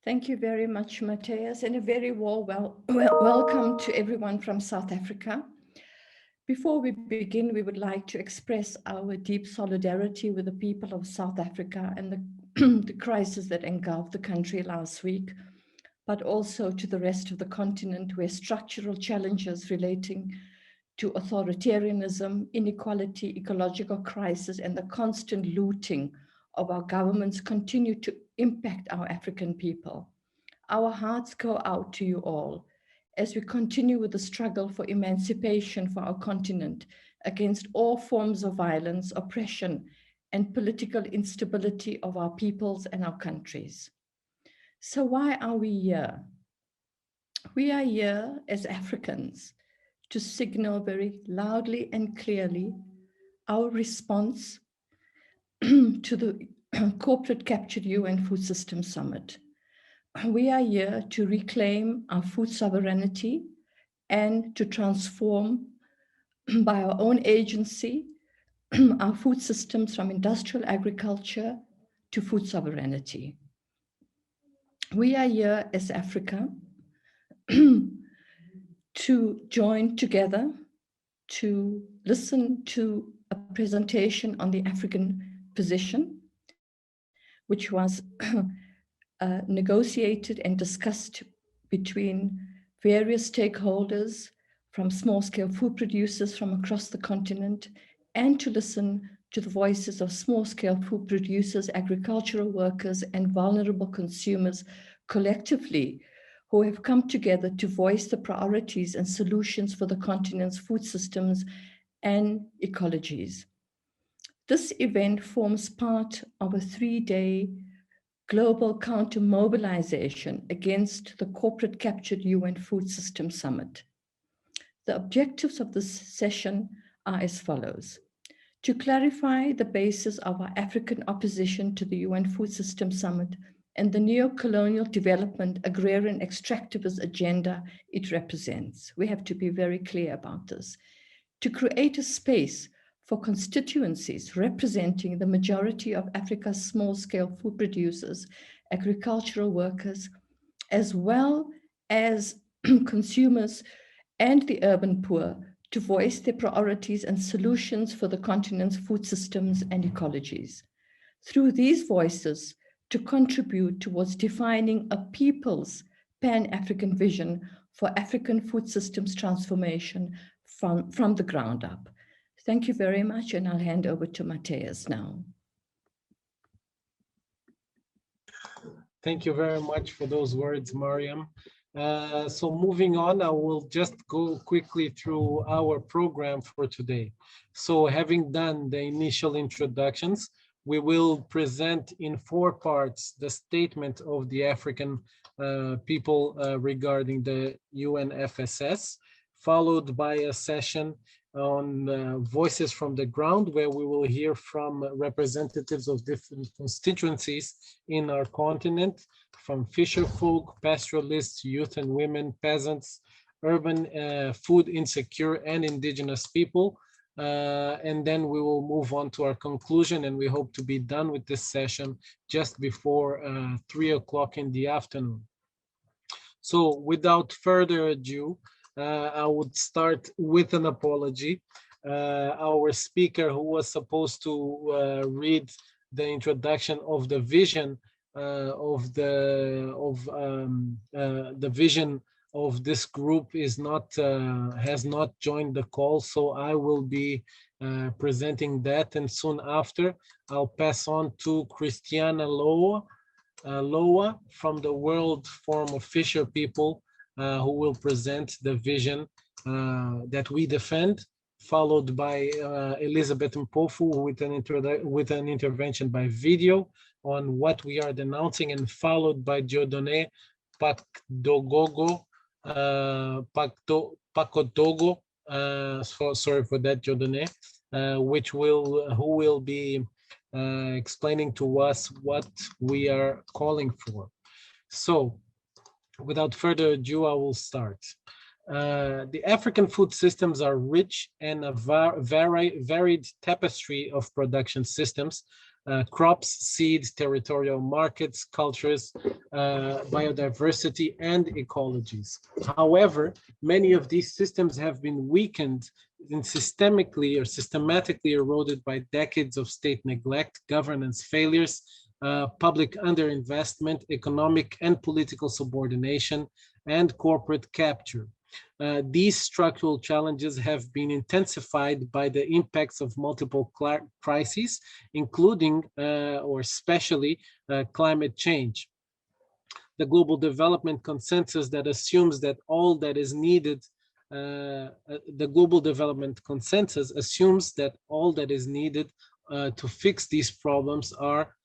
Thank you very much, Matthias, and a very warm welcome to everyone from South Africa. Before we begin, we would like to express our deep solidarity with the people of South Africa and the crisis that engulfed the country last week, but also to the rest of the continent where structural challenges relating to authoritarianism, inequality, ecological crisis, and the constant looting of our governments continue to impact our African people. Our hearts go out to you all as we continue with the struggle for emancipation for our continent against all forms of violence, oppression, and political instability of our peoples and our countries. So why are we here? We are here as Africans to signal very loudly and clearly our response to the corporate captured UN Food System Summit. We are here to reclaim our food sovereignty and to transform by our own agency our food systems from industrial agriculture to food sovereignty. We are here as Africa to join together to listen to a presentation on the African position, which was negotiated and discussed between various stakeholders from small-scale food producers from across the continent, and to listen to the voices of small-scale food producers, agricultural workers, and vulnerable consumers collectively, who have come together to voice the priorities and solutions for the continent's food systems and ecologies. This event forms part of a 3-day global counter-mobilization against the corporate captured UN Food System Summit. The objectives of this session are as follows: to clarify the basis of our African opposition to the UN Food System Summit and the neocolonial development, agrarian, extractivist agenda it represents. We have to be very clear about this. To create a space for constituencies representing the majority of Africa's small-scale food producers, agricultural workers, as well as consumers and the urban poor, to voice their priorities and solutions for the continent's food systems and ecologies. Through these voices, to contribute towards defining a people's Pan-African vision for African food systems transformation from the ground up. Thank you very much, and I'll hand over to Matthias now. Thank you very much for those words, Mariam. So moving on, I will just go quickly through our program for today. So having done the initial introductions, we will present in 4 parts the statement of the African people regarding the UNFSS, followed by a session on voices from the ground, where we will hear from representatives of different constituencies in our continent, from fisher folk, pastoralists, youth and women, peasants, urban, food insecure, and indigenous people. And then we will move on to our conclusion, and we hope to be done with this session just before 3 o'clock in the afternoon. So without further ado, I would start with an apology. Our speaker, who was supposed to read the introduction of the vision the vision of this group, is not has not joined the call, so I will be presenting that, and soon after I'll pass on to Christiana Loa from the World Forum of Fisher People, who will present the vision that we defend, followed by Elizabeth Mpofu with an intervention by video on what we are denouncing, and followed by Dieudonné Pakodogo, sorry for that, Dieudonné, who will be explaining to us what we are calling for. So, without further ado, I will start. The African food systems are rich and a varied tapestry of production systems crops, seeds, territorial markets, cultures, biodiversity, and ecologies. However, many of these systems have been weakened and systematically eroded by decades of state neglect, governance failures, public underinvestment, economic and political subordination, and corporate capture. These structural challenges have been intensified by the impacts of multiple crises, including or especially climate change. The global development consensus that assumes that all that is needed, the global development consensus assumes that all that is needed to fix these problems are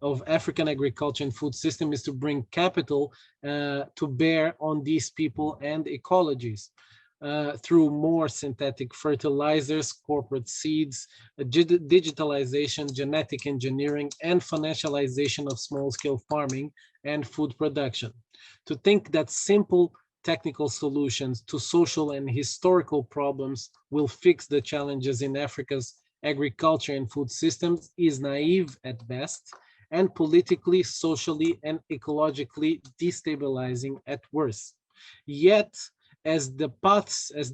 of African agriculture and food system is to bring capital to bear on these people and ecologies through more synthetic fertilizers, corporate seeds, digitalization, genetic engineering, and financialization of small-scale farming and food production. To think that simple technical solutions to social and historical problems will fix the challenges in Africa's agriculture and food systems is naive at best, and politically, socially, and ecologically destabilizing at worst. Yet, as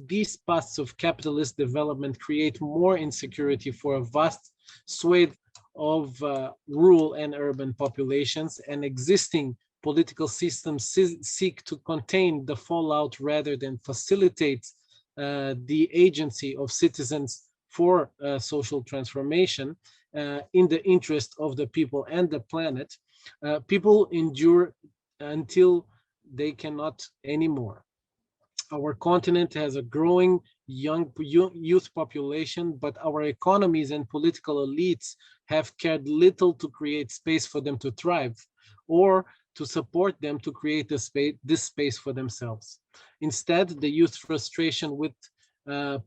these paths of capitalist development create more insecurity for a vast swathe of rural and urban populations, and existing political systems seek to contain the fallout rather than facilitate the agency of citizens for social transformation in the interest of the people and the planet, people endure until they cannot anymore. Our continent has a growing young youth population, but our economies and political elites have cared little to create space for them to thrive or to support them to create this space for themselves. Instead, the youth frustration with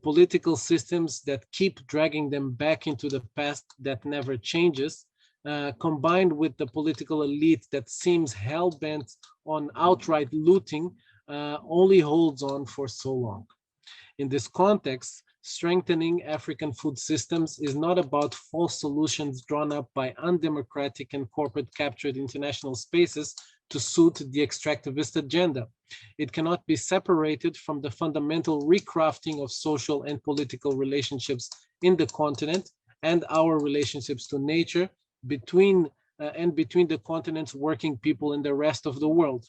political systems that keep dragging them back into the past that never changes, combined with the political elite that seems hell-bent on outright looting, only holds on for so long. In this context, strengthening African food systems is not about false solutions drawn up by undemocratic and corporate captured international spaces to suit the extractivist agenda. It cannot be separated from the fundamental recrafting of social and political relationships in the continent and our relationships to nature between the continent's working people and the rest of the world.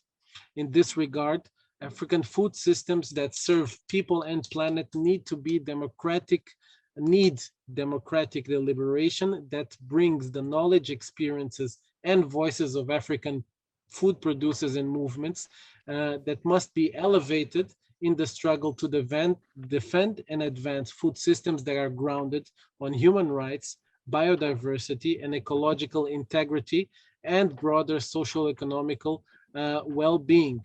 In this regard, African food systems that serve people and planet need democratic deliberation that brings the knowledge, experiences, and voices of African food producers and movements that must be elevated in the struggle to defend and advance food systems that are grounded on human rights, biodiversity, and ecological integrity, and broader socio-economical well-being.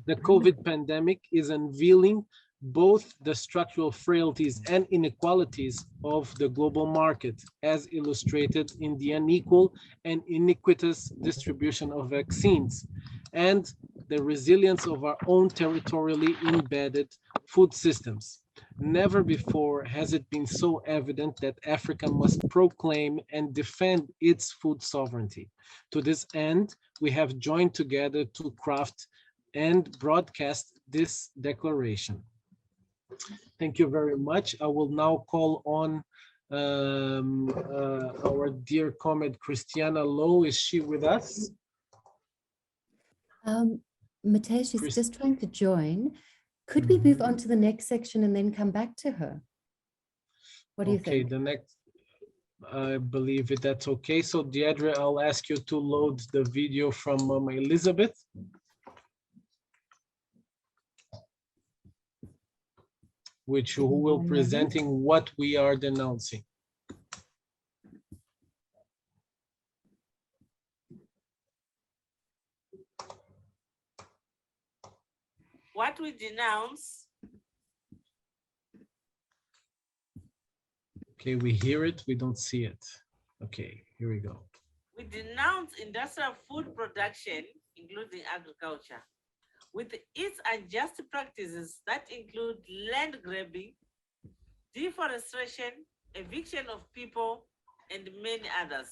The COVID pandemic is unveiling both the structural frailties and inequalities of the global market, as illustrated in the unequal and iniquitous distribution of vaccines, and the resilience of our own territorially embedded food systems. Never before has it been so evident that Africa must proclaim and defend its food sovereignty. To this end, we have joined together to craft and broadcast this declaration. Thank you very much. I will now call on our dear comrade Christiana Lowe. Is she with us? Mateus, she's just trying to join. Could we move on to the next section and then come back to her? What do you think? Okay, the next, I believe that's okay. So Deidre, I'll ask you to load the video from Elizabeth. Who will presenting what we are denouncing. What we denounce. Okay, we hear it, we don't see it. Okay, here we go. We denounce industrial food production, including agriculture, with its unjust practices that include land grabbing, deforestation, eviction of people, and many others,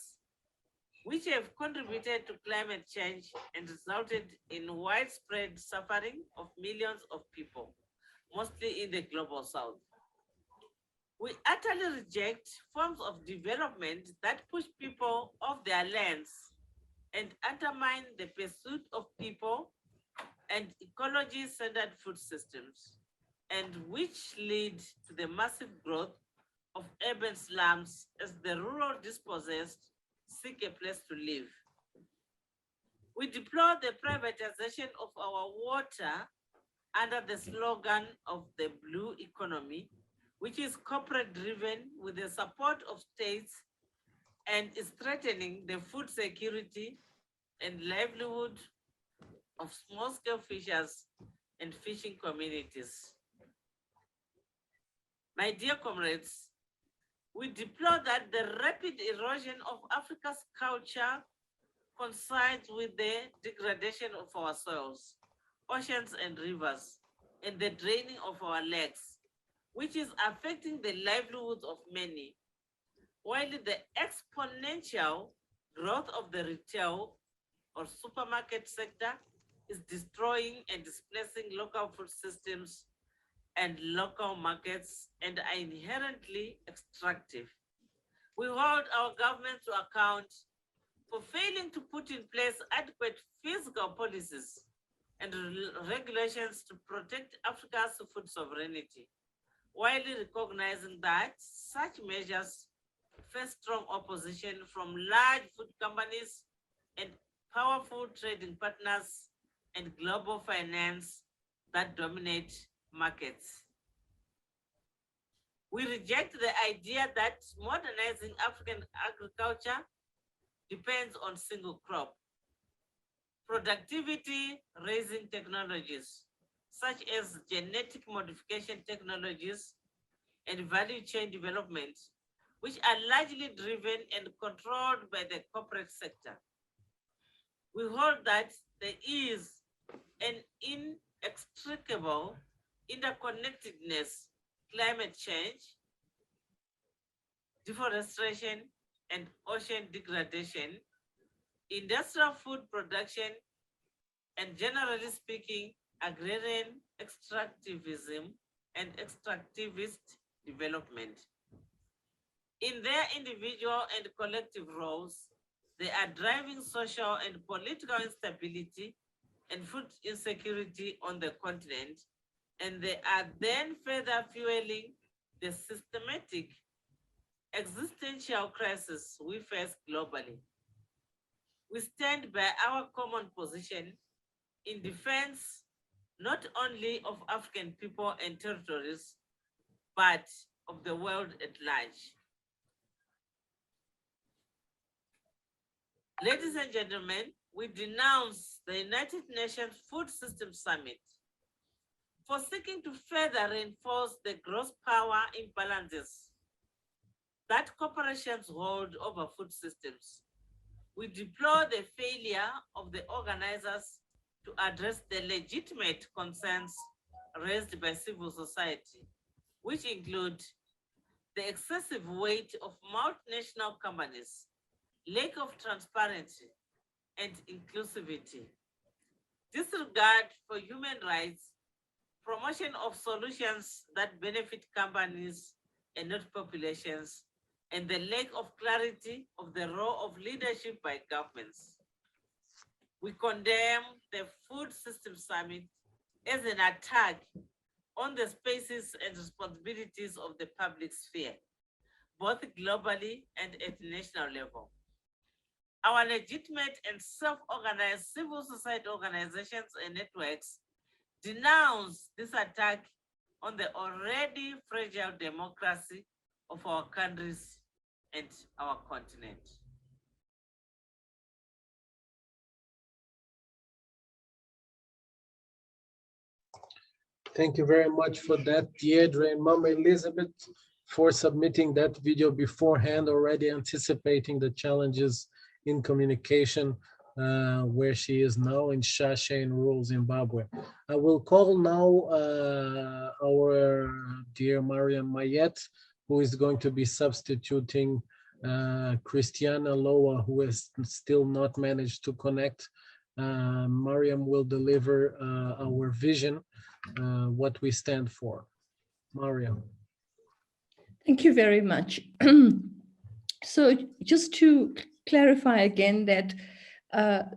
which have contributed to climate change and resulted in widespread suffering of millions of people, mostly in the global south. We utterly reject forms of development that push people off their lands and undermine the pursuit of people and ecology-centered food systems, and which lead to the massive growth of urban slums as the rural dispossessed seek a place to live. We deplore the privatization of our water under the slogan of the blue economy, which is corporate driven with the support of states and is threatening the food security and livelihood of small-scale fishers and fishing communities. My dear comrades, we deplore that the rapid erosion of Africa's culture coincides with the degradation of our soils, oceans and rivers, and the draining of our lakes, which is affecting the livelihoods of many, while the exponential growth of the retail or supermarket sector is destroying and displacing local food systems and local markets and are inherently extractive. We hold our government to account for failing to put in place adequate fiscal policies and regulations to protect Africa's food sovereignty, while recognizing that such measures face strong opposition from large food companies and powerful trading partners and global finance that dominate markets. We reject the idea that modernizing African agriculture depends on single crop. Productivity raising technologies, such as genetic modification technologies and value chain development, which are largely driven and controlled by the corporate sector. We hold that there is an inextricable interconnectedness, climate change, deforestation, and ocean degradation, industrial food production, and generally speaking, agrarian extractivism and extractivist development. In their individual and collective roles, they are driving social and political instability and food insecurity on the continent, and they are then further fueling the systematic existential crisis we face globally. We stand by our common position in defense not only of African people and territories, but of the world at large. Ladies and gentlemen, we denounce the United Nations Food System Summit for seeking to further reinforce the gross power imbalances that corporations hold over food systems. We deplore the failure of the organizers to address the legitimate concerns raised by civil society, which include the excessive weight of multinational companies, lack of transparency and inclusivity, disregard for human rights, promotion of solutions that benefit companies and not populations, and the lack of clarity of the role of leadership by governments. We condemn the Food System Summit as an attack on the spaces and responsibilities of the public sphere, both globally and at national level. Our legitimate and self-organized civil society organizations and networks denounce this attack on the already fragile democracy of our countries and our continent. Thank you very much for that, Deirdre and Mama Elizabeth, for submitting that video beforehand, already anticipating the challenges in communication where she is now in Shasha in rural Zimbabwe. I will call now our dear Mariam Mayet, who is going to be substituting Christiana, Loa, who has still not managed to connect, Mariam will deliver our vision, what we stand for. Mariam. Thank you very much. So just to clarify again that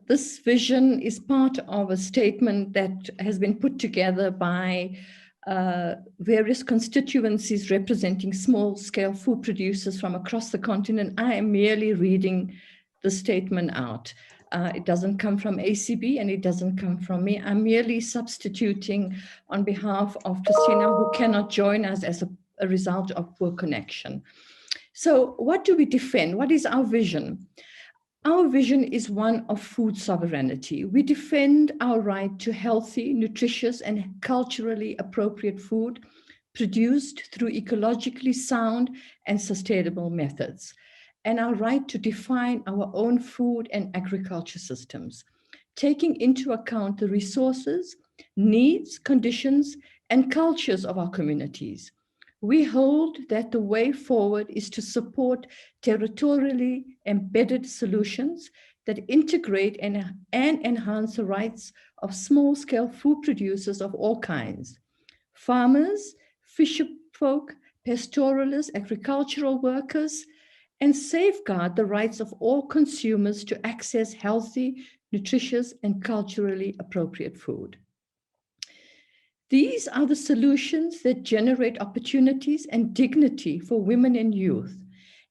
this vision is part of a statement that has been put together by various constituencies representing small-scale food producers from across the continent. I am merely reading the statement out. It doesn't come from ACB and it doesn't come from me. I'm merely substituting on behalf of Christina, who cannot join us as a result of poor connection. So what do we defend? What is our vision? Our vision is one of food sovereignty. We defend our right to healthy, nutritious, and culturally appropriate food produced through ecologically sound and sustainable methods, and our right to define our own food and agriculture systems, taking into account the resources, needs, conditions, and cultures of our communities. We hold that the way forward is to support territorially embedded solutions that integrate and enhance the rights of small-scale food producers of all kinds, farmers, fisherfolk, pastoralists, agricultural workers, and safeguard the rights of all consumers to access healthy, nutritious, and culturally appropriate food. These are the solutions that generate opportunities and dignity for women and youth,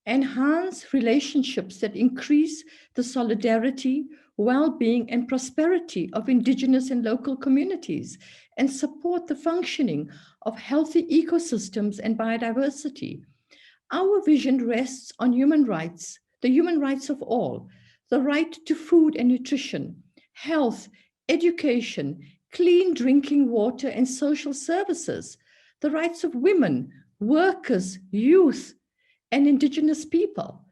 enhance relationships that increase the solidarity, well-being, and prosperity of indigenous and local communities, and support the functioning of healthy ecosystems and biodiversity. Our vision rests on human rights, the human rights of all, the right to food and nutrition, health, education, clean drinking water and social services, the rights of women, workers, youth, and indigenous people.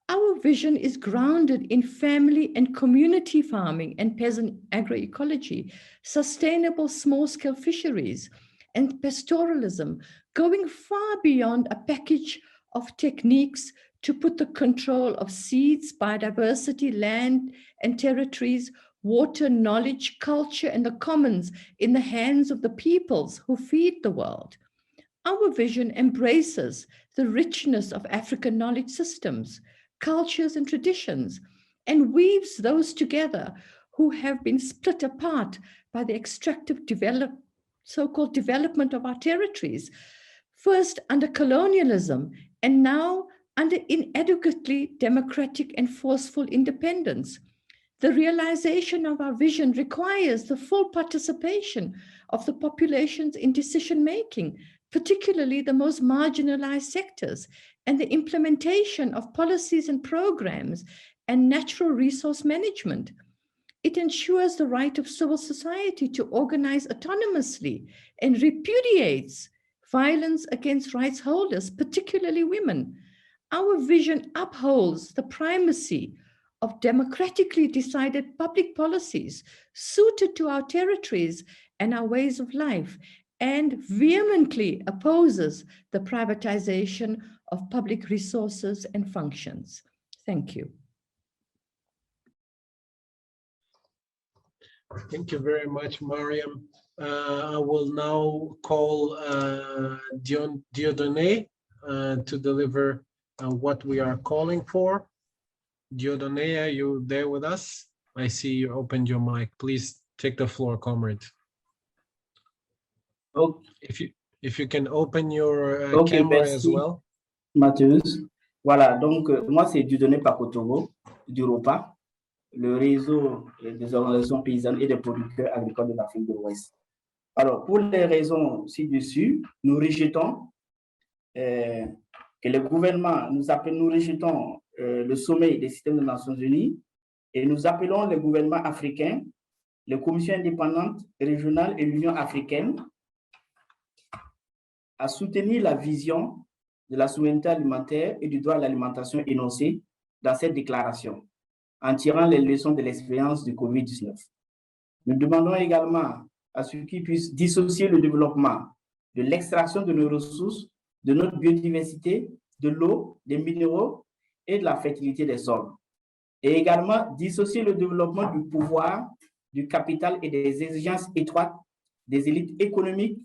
Our vision is grounded in family and community farming and peasant agroecology, sustainable small-scale fisheries, and pastoralism, going far beyond a package of techniques to put the control of seeds, biodiversity, land and territories, water, knowledge, culture, and the commons in the hands of the peoples who feed the world. Our vision embraces the richness of African knowledge systems, cultures, and traditions, and weaves those together who have been split apart by the extractive so-called development of our territories, first under colonialism and now under inadequately democratic and forceful independence. The realization of our vision requires the full participation of the populations in decision-making, particularly the most marginalized sectors, and the implementation of policies and programs and natural resource management. It ensures the right of civil society to organize autonomously and repudiates violence against rights holders, particularly women. Our vision upholds the primacy of democratically decided public policies suited to our territories and our ways of life, and vehemently opposes the privatization of public resources and functions. Thank you. Thank you very much, Mariam. I will now call Dieudonné to deliver what we are calling for. Dieudonné, are you there with us? I see you opened your mic. Please take the floor, comrade. Okay. If you can open your camera as well. Mathieu's. Voilà, donc moi c'est Dieudonné Pakotogo du ROPA, le réseau des organisations paysannes et des producteurs agricoles de l'Afrique de l'Ouest. Alors, pour les raisons ci-dessus, nous rejetons que le gouvernement, nous rejetons le sommet des systèmes des Nations Unies et nous appelons les gouvernements africains, les commissions indépendantes régionales et l'Union africaine à soutenir la vision de la souveraineté alimentaire et du droit à l'alimentation énoncée dans cette déclaration, en tirant les leçons de l'expérience du COVID-19. Nous demandons également à ce qu'ils puissent dissocier le développement de l'extraction de nos ressources, de notre biodiversité, de l'eau, des minéraux et de la fertilité des sols. Et également dissocier le développement du pouvoir, du capital et des exigences étroites des élites économiques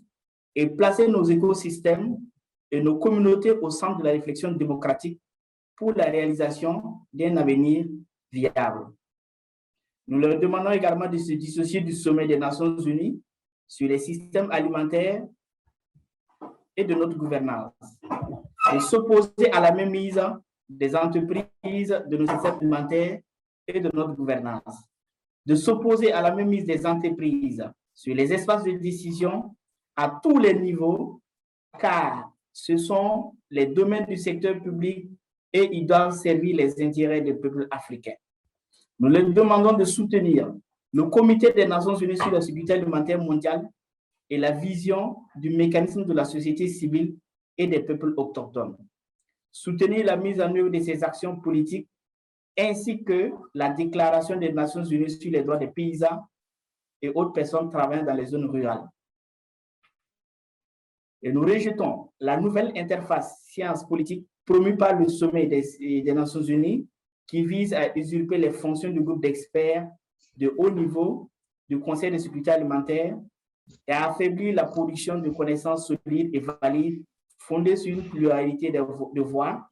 et placer nos écosystèmes et nos communautés au centre de la réflexion démocratique pour la réalisation d'un avenir viable. Nous leur demandons également de se dissocier du sommet des Nations Unies sur les systèmes alimentaires et de notre gouvernance, de s'opposer à la mainmise des entreprises, de nos systèmes alimentaires et de notre gouvernance, de s'opposer à la mainmise des entreprises sur les espaces de décision à tous les niveaux, car ce sont les domaines du secteur public et ils doivent servir les intérêts des peuples africains. Nous leur demandons de soutenir le Comité des Nations Unies sur la sécurité alimentaire mondiale et la vision du mécanisme de la société civile et des peuples autochtones. Soutenir la mise en œuvre de ces actions politiques ainsi que la Déclaration des Nations Unies sur les droits des paysans et autres personnes travaillant dans les zones rurales. Et nous rejetons la nouvelle interface science-politique promue par le sommet des Nations Unies qui vise à usurper les fonctions du groupe d'experts de haut niveau du Conseil de sécurité alimentaire et à affaiblir la production de connaissances solides et valides fondées sur une pluralité de voies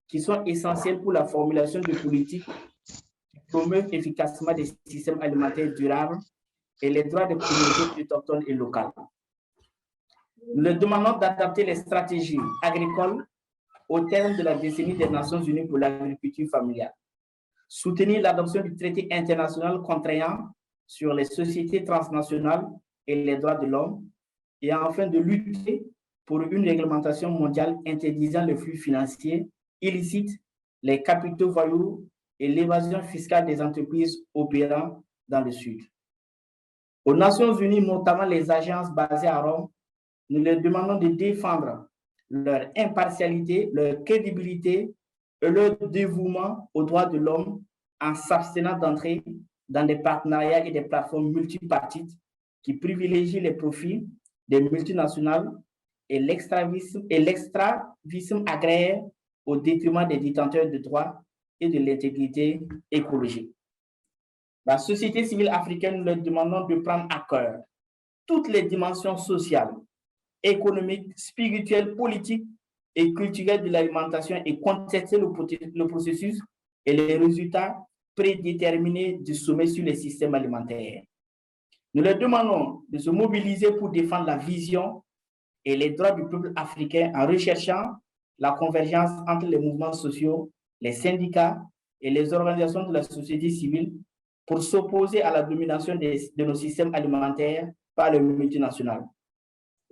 qui sont essentielles pour la formulation de politiques qui promeuvent efficacement des systèmes alimentaires durables et les droits des communautés autochtones et locales. Nous leur demandons d'adapter les stratégies agricoles au terme de la décennie des Nations Unies pour l'agriculture familiale. Soutenir l'adoption du traité international contraignant sur les sociétés transnationales et les droits de l'homme, et enfin de lutter pour une réglementation mondiale interdisant le flux financier illicite, les capitaux voyous et l'évasion fiscale des entreprises opérant dans le Sud. Aux Nations Unies, notamment les agences basées à Rome, nous leur demandons de défendre leur impartialité, leur crédibilité et leur dévouement aux droits de l'homme en s'abstenant d'entrer dans des partenariats et des plateformes multipartites qui privilégient les profits des multinationales et l'extravisme agraire au détriment des détenteurs de droits et de l'intégrité écologique. La société civile africaine, nous leur demandons de prendre à cœur toutes les dimensions sociales, économiques, spirituelles, politiques et culturelles de l'alimentation et contester le processus et les résultats prédéterminés du sommet sur les systèmes alimentaires. Nous leur demandons de se mobiliser pour défendre la vision et les droits du peuple africain en recherchant la convergence entre les mouvements sociaux, les syndicats et les organisations de la société civile pour s'opposer à la domination de nos systèmes alimentaires par les multinationales.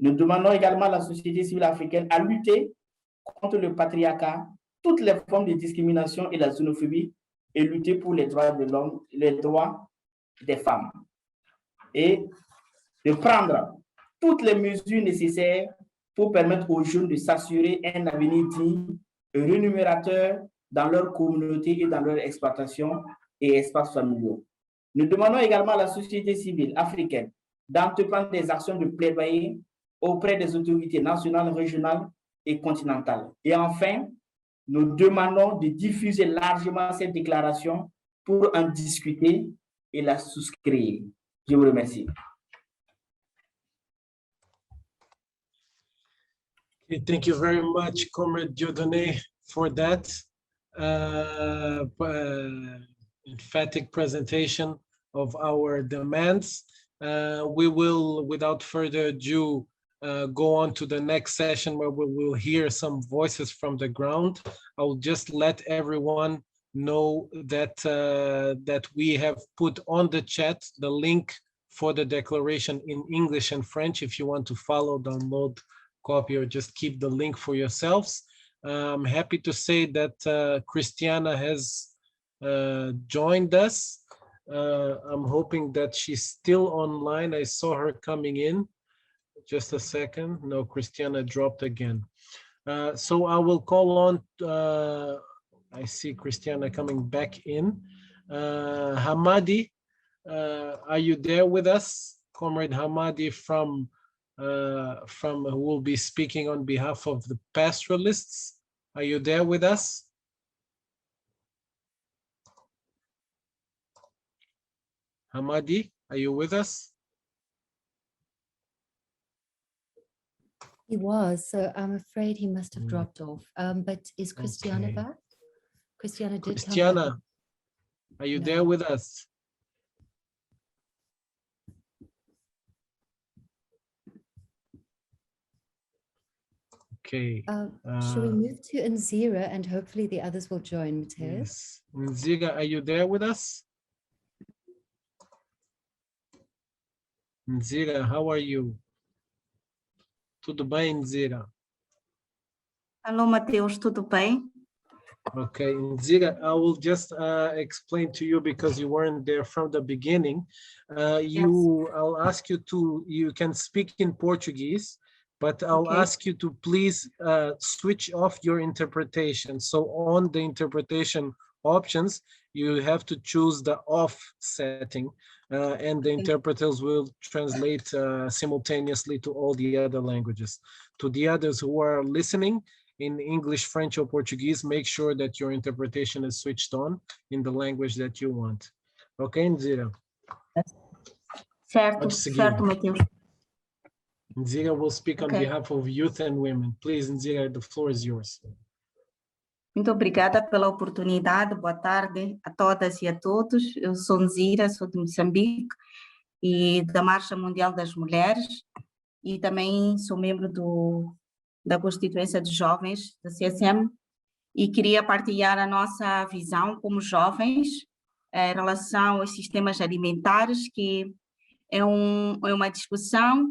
Nous demandons également à la société civile africaine à lutter contre le patriarcat, toutes les formes de discrimination et la xénophobie et lutter pour les droits de l'homme, les droits des femmes. Et de prendre toutes les mesures nécessaires pour permettre aux jeunes de s'assurer un avenir digne et rémunérateur dans leur communauté et dans leur exploitation et espaces familiaux. Nous demandons également à la société civile africaine d'entreprendre des actions de plaidoyer auprès des autorités nationales, régionales et continentales. Et enfin, nous demandons de diffuser largement cette déclaration pour en discuter et la souscrire. Je vous remercie. Okay, thank you very much, Comrade Dieudonné, for that emphatic presentation of our demands. We will, without further ado, go on to the next session where we will hear some voices from the ground. I will just let everyone know that that we have put on the chat the link for the declaration in English and French. If you want to follow, download, copy, or just keep the link for yourselves. I'm happy to say that Christiana has joined us. I'm hoping that she's still online. I saw her coming in. Just a second. No, Christiana dropped again. So I will call on, I see Christiana coming back in. Hamadi, are you there with us? Comrade Hamadi from who will be speaking on behalf of the pastoralists. Are you there with us? Hamadi, are you with us? He was, so I'm afraid he must have dropped off. But is Christiana Okay. back? Christiana did come back. Christiana, are you there with us? Okay. Should we move to Nzira and hopefully the others will join, Mateus? Yes. Nzira, are you there with us? Nzira, how are you? Tudo bem, Nzira? Alô, Mateus, tudo bem? Okay, Nzira, I will just explain to you because you weren't there from the beginning. I'll ask you to, you can speak in Portuguese, but I'll ask you to please switch off your interpretation. So on the interpretation options, you have to choose the off setting and the interpreters will translate simultaneously to all the other languages. To the others who are listening in English, French, or Portuguese, make sure that your interpretation is switched on in the language that you want. Okay, Nzira? Certo, certo, Mateus. Nzira will speak on behalf of youth and women. Please, Nzira, the floor is yours. Muito obrigada pela oportunidade. Boa tarde a todas e a todos. Eu sou Nzira, sou de Moçambique e da Marcha Mundial das Mulheres e também sou membro da Constituência de Jovens da CSM e queria partilhar a nossa visão como jovens em relação aos sistemas alimentares, que é uma discussão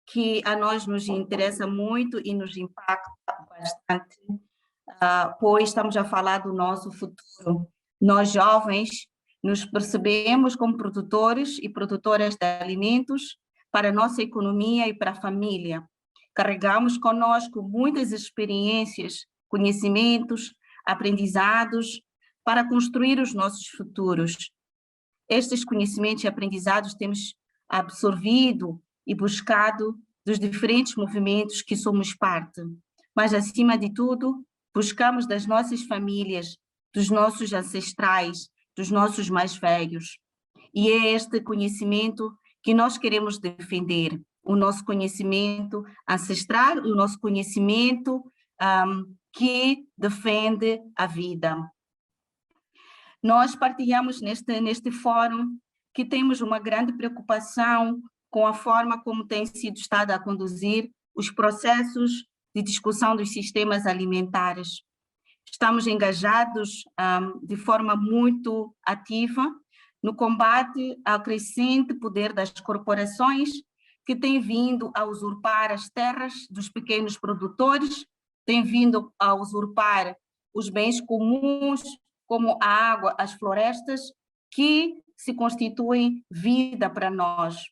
que a nós nos interessa muito e nos impacta bastante, pois estamos a falar do nosso futuro. Nós, jovens, nos percebemos como produtores e produtoras de alimentos para a nossa economia e para a família. Carregamos conosco muitas experiências, conhecimentos, aprendizados para construir os nossos futuros. Estes conhecimentos e aprendizados temos absorvido e buscado dos diferentes movimentos que somos parte. Mas, acima de tudo, buscamos das nossas famílias, dos nossos ancestrais, dos nossos mais velhos. E é este conhecimento que nós queremos defender, o nosso conhecimento ancestral, o nosso conhecimento que defende a vida. Nós partilhamos neste fórum que temos uma grande preocupação com a forma como tem sido estado a conduzir os processos de discussão dos sistemas alimentares. Estamos engajados de forma muito ativa no combate ao crescente poder das corporações que têm vindo a usurpar as terras dos pequenos produtores, têm vindo a usurpar os bens comuns, como a água, as florestas, que se constituem vida para nós.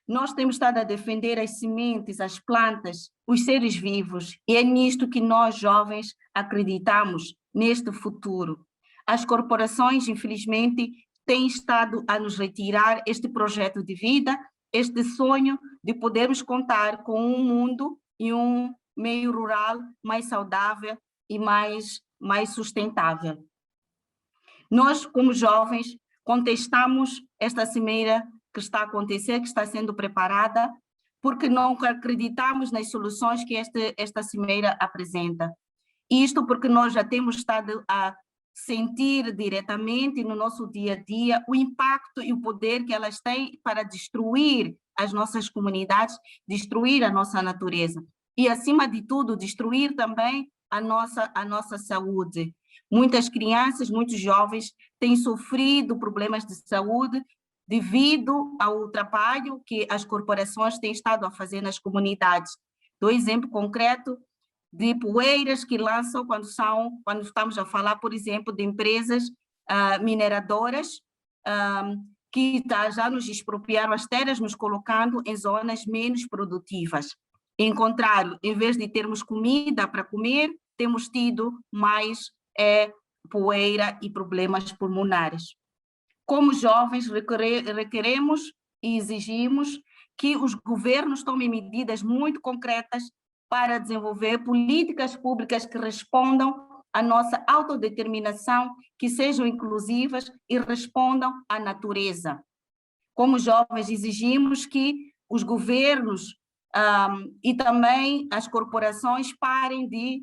Nós temos estado a defender as sementes, as plantas, os seres vivos, e é nisto que nós, jovens, acreditamos, neste futuro. As corporações, infelizmente, têm estado a nos retirar este projeto de vida, este sonho de podermos contar com um mundo e um meio rural mais saudável e mais sustentável. Nós, como jovens, contestamos esta cimeira que está a acontecer, que está sendo preparada, porque não acreditamos nas soluções que esta cimeira apresenta. Isto porque nós já temos estado a sentir diretamente no nosso dia a dia o impacto e o poder que elas têm para destruir as nossas comunidades, destruir a nossa natureza e, acima de tudo, destruir também a nossa saúde. Muitas crianças, muitos jovens têm sofrido problemas de saúde devido ao trabalho que as corporações têm estado a fazer nas comunidades. Dou exemplo concreto de poeiras que lançam quando estamos a falar, por exemplo, de empresas mineradoras que já nos expropriaram as terras, nos colocando em zonas menos produtivas. Em contrário, em vez de termos comida para comer, temos tido mais poeira e problemas pulmonares. Como jovens, requeremos e exigimos que os governos tomem medidas muito concretas para desenvolver políticas públicas que respondam a nossa autodeterminação, que sejam inclusivas e respondam à natureza. Como jovens, exigimos que os governos e também as corporações parem de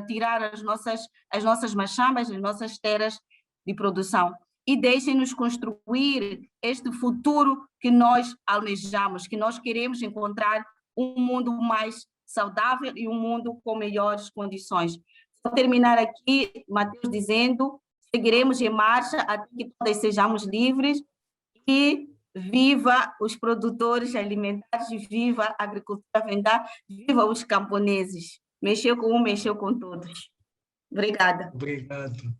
tirar as nossas machambas, as nossas terras de produção e deixem-nos construir este futuro que nós almejamos, que nós queremos encontrar um mundo mais saudável e um mundo com melhores condições. Vou terminar aqui, Mateus, dizendo: seguiremos em marcha até que todas sejamos livres e viva os produtores alimentares, viva a agricultura familiar, viva os camponeses. Mexeu com um, mexeu com todos. Obrigada. Obrigado.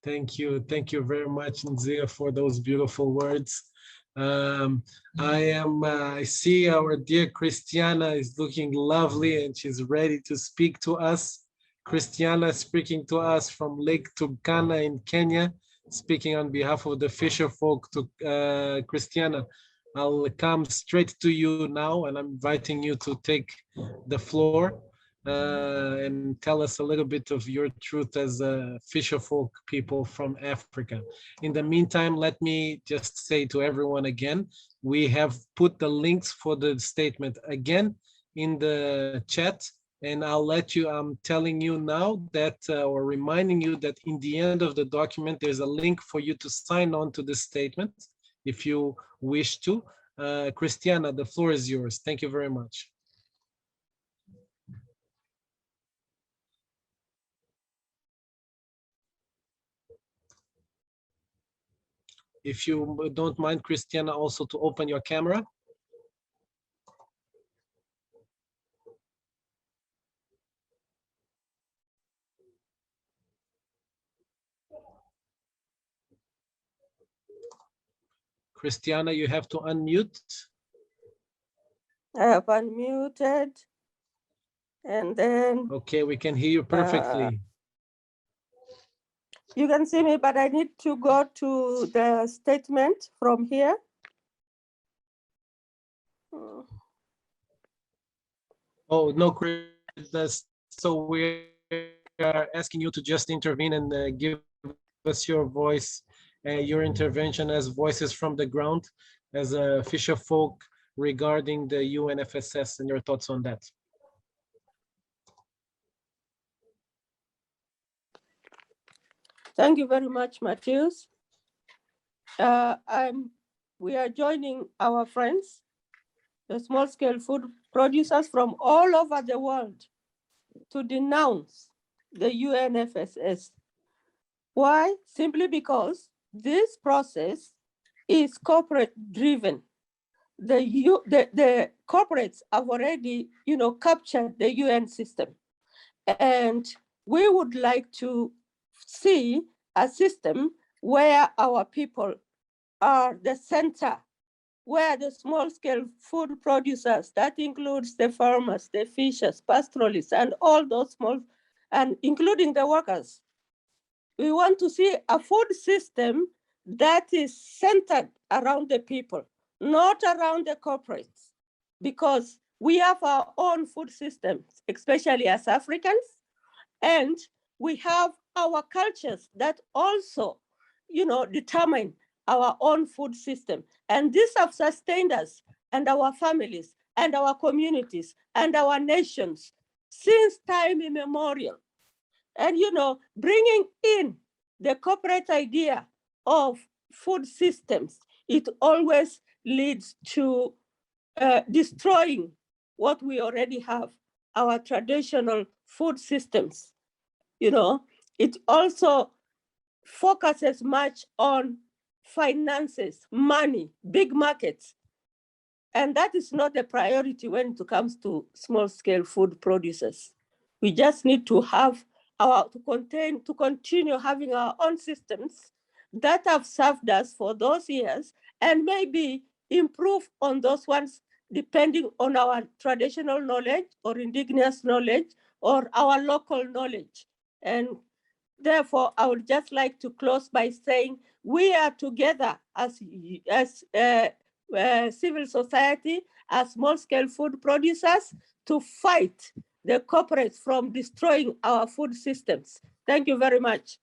Thank you very much, Nzia, for those beautiful words. I see our dear Christiana is looking lovely and she's ready to speak to us. Christiana speaking to us from Lake Turkana in Kenya, speaking on behalf of the fisher folk. To Christiana, I'll come straight to you now, and I'm inviting you to take the floor and tell us a little bit of your truth as a fisher folk people from Africa. In the meantime, let me just say to everyone again, we have put the links for the statement again in the chat, and I'm telling you now that, or reminding you that in the end of the document, there's a link for you to sign on to this statement if you wish to. Christiana, the floor is yours. Thank you very much. If you don't mind, Christiana, also to open your camera. Christiana, you have to unmute. I have unmuted, and then... Okay, we can hear you perfectly. You can see me, but I need to go to the statement from here. Oh, no, Chris, so we are asking you to just intervene and give us your voice, your intervention as voices from the ground, as a fisher folk regarding the UNFSS and your thoughts on that. Thank you very much, Matthews. We are joining our friends, the small-scale food producers from all over the world, to denounce the UNFSS. Why? Simply because this process is corporate-driven. The corporates have already, captured the UN system, and we would like to see a system where our people are the center, where the small-scale food producers, that includes the farmers, the fishers, pastoralists, and all those small, and including the workers. We want to see a food system that is centered around the people, not around the corporates, because we have our own food systems, especially as Africans, and we have our cultures that also, determine our own food system. And these have sustained us and our families and our communities and our nations since time immemorial. And, bringing in the corporate idea of food systems, it always leads to destroying what we already have, our traditional food systems. It also focuses much on finances, money, big markets. And that is not a priority when it comes to small-scale food producers. We just need to have to continue having our own systems that have served us for those years and maybe improve on those ones depending on our traditional knowledge or indigenous knowledge or our local knowledge. And therefore, I would just like to close by saying we are together as civil society, as small-scale food producers, to fight the corporates from destroying our food systems. Thank you very much.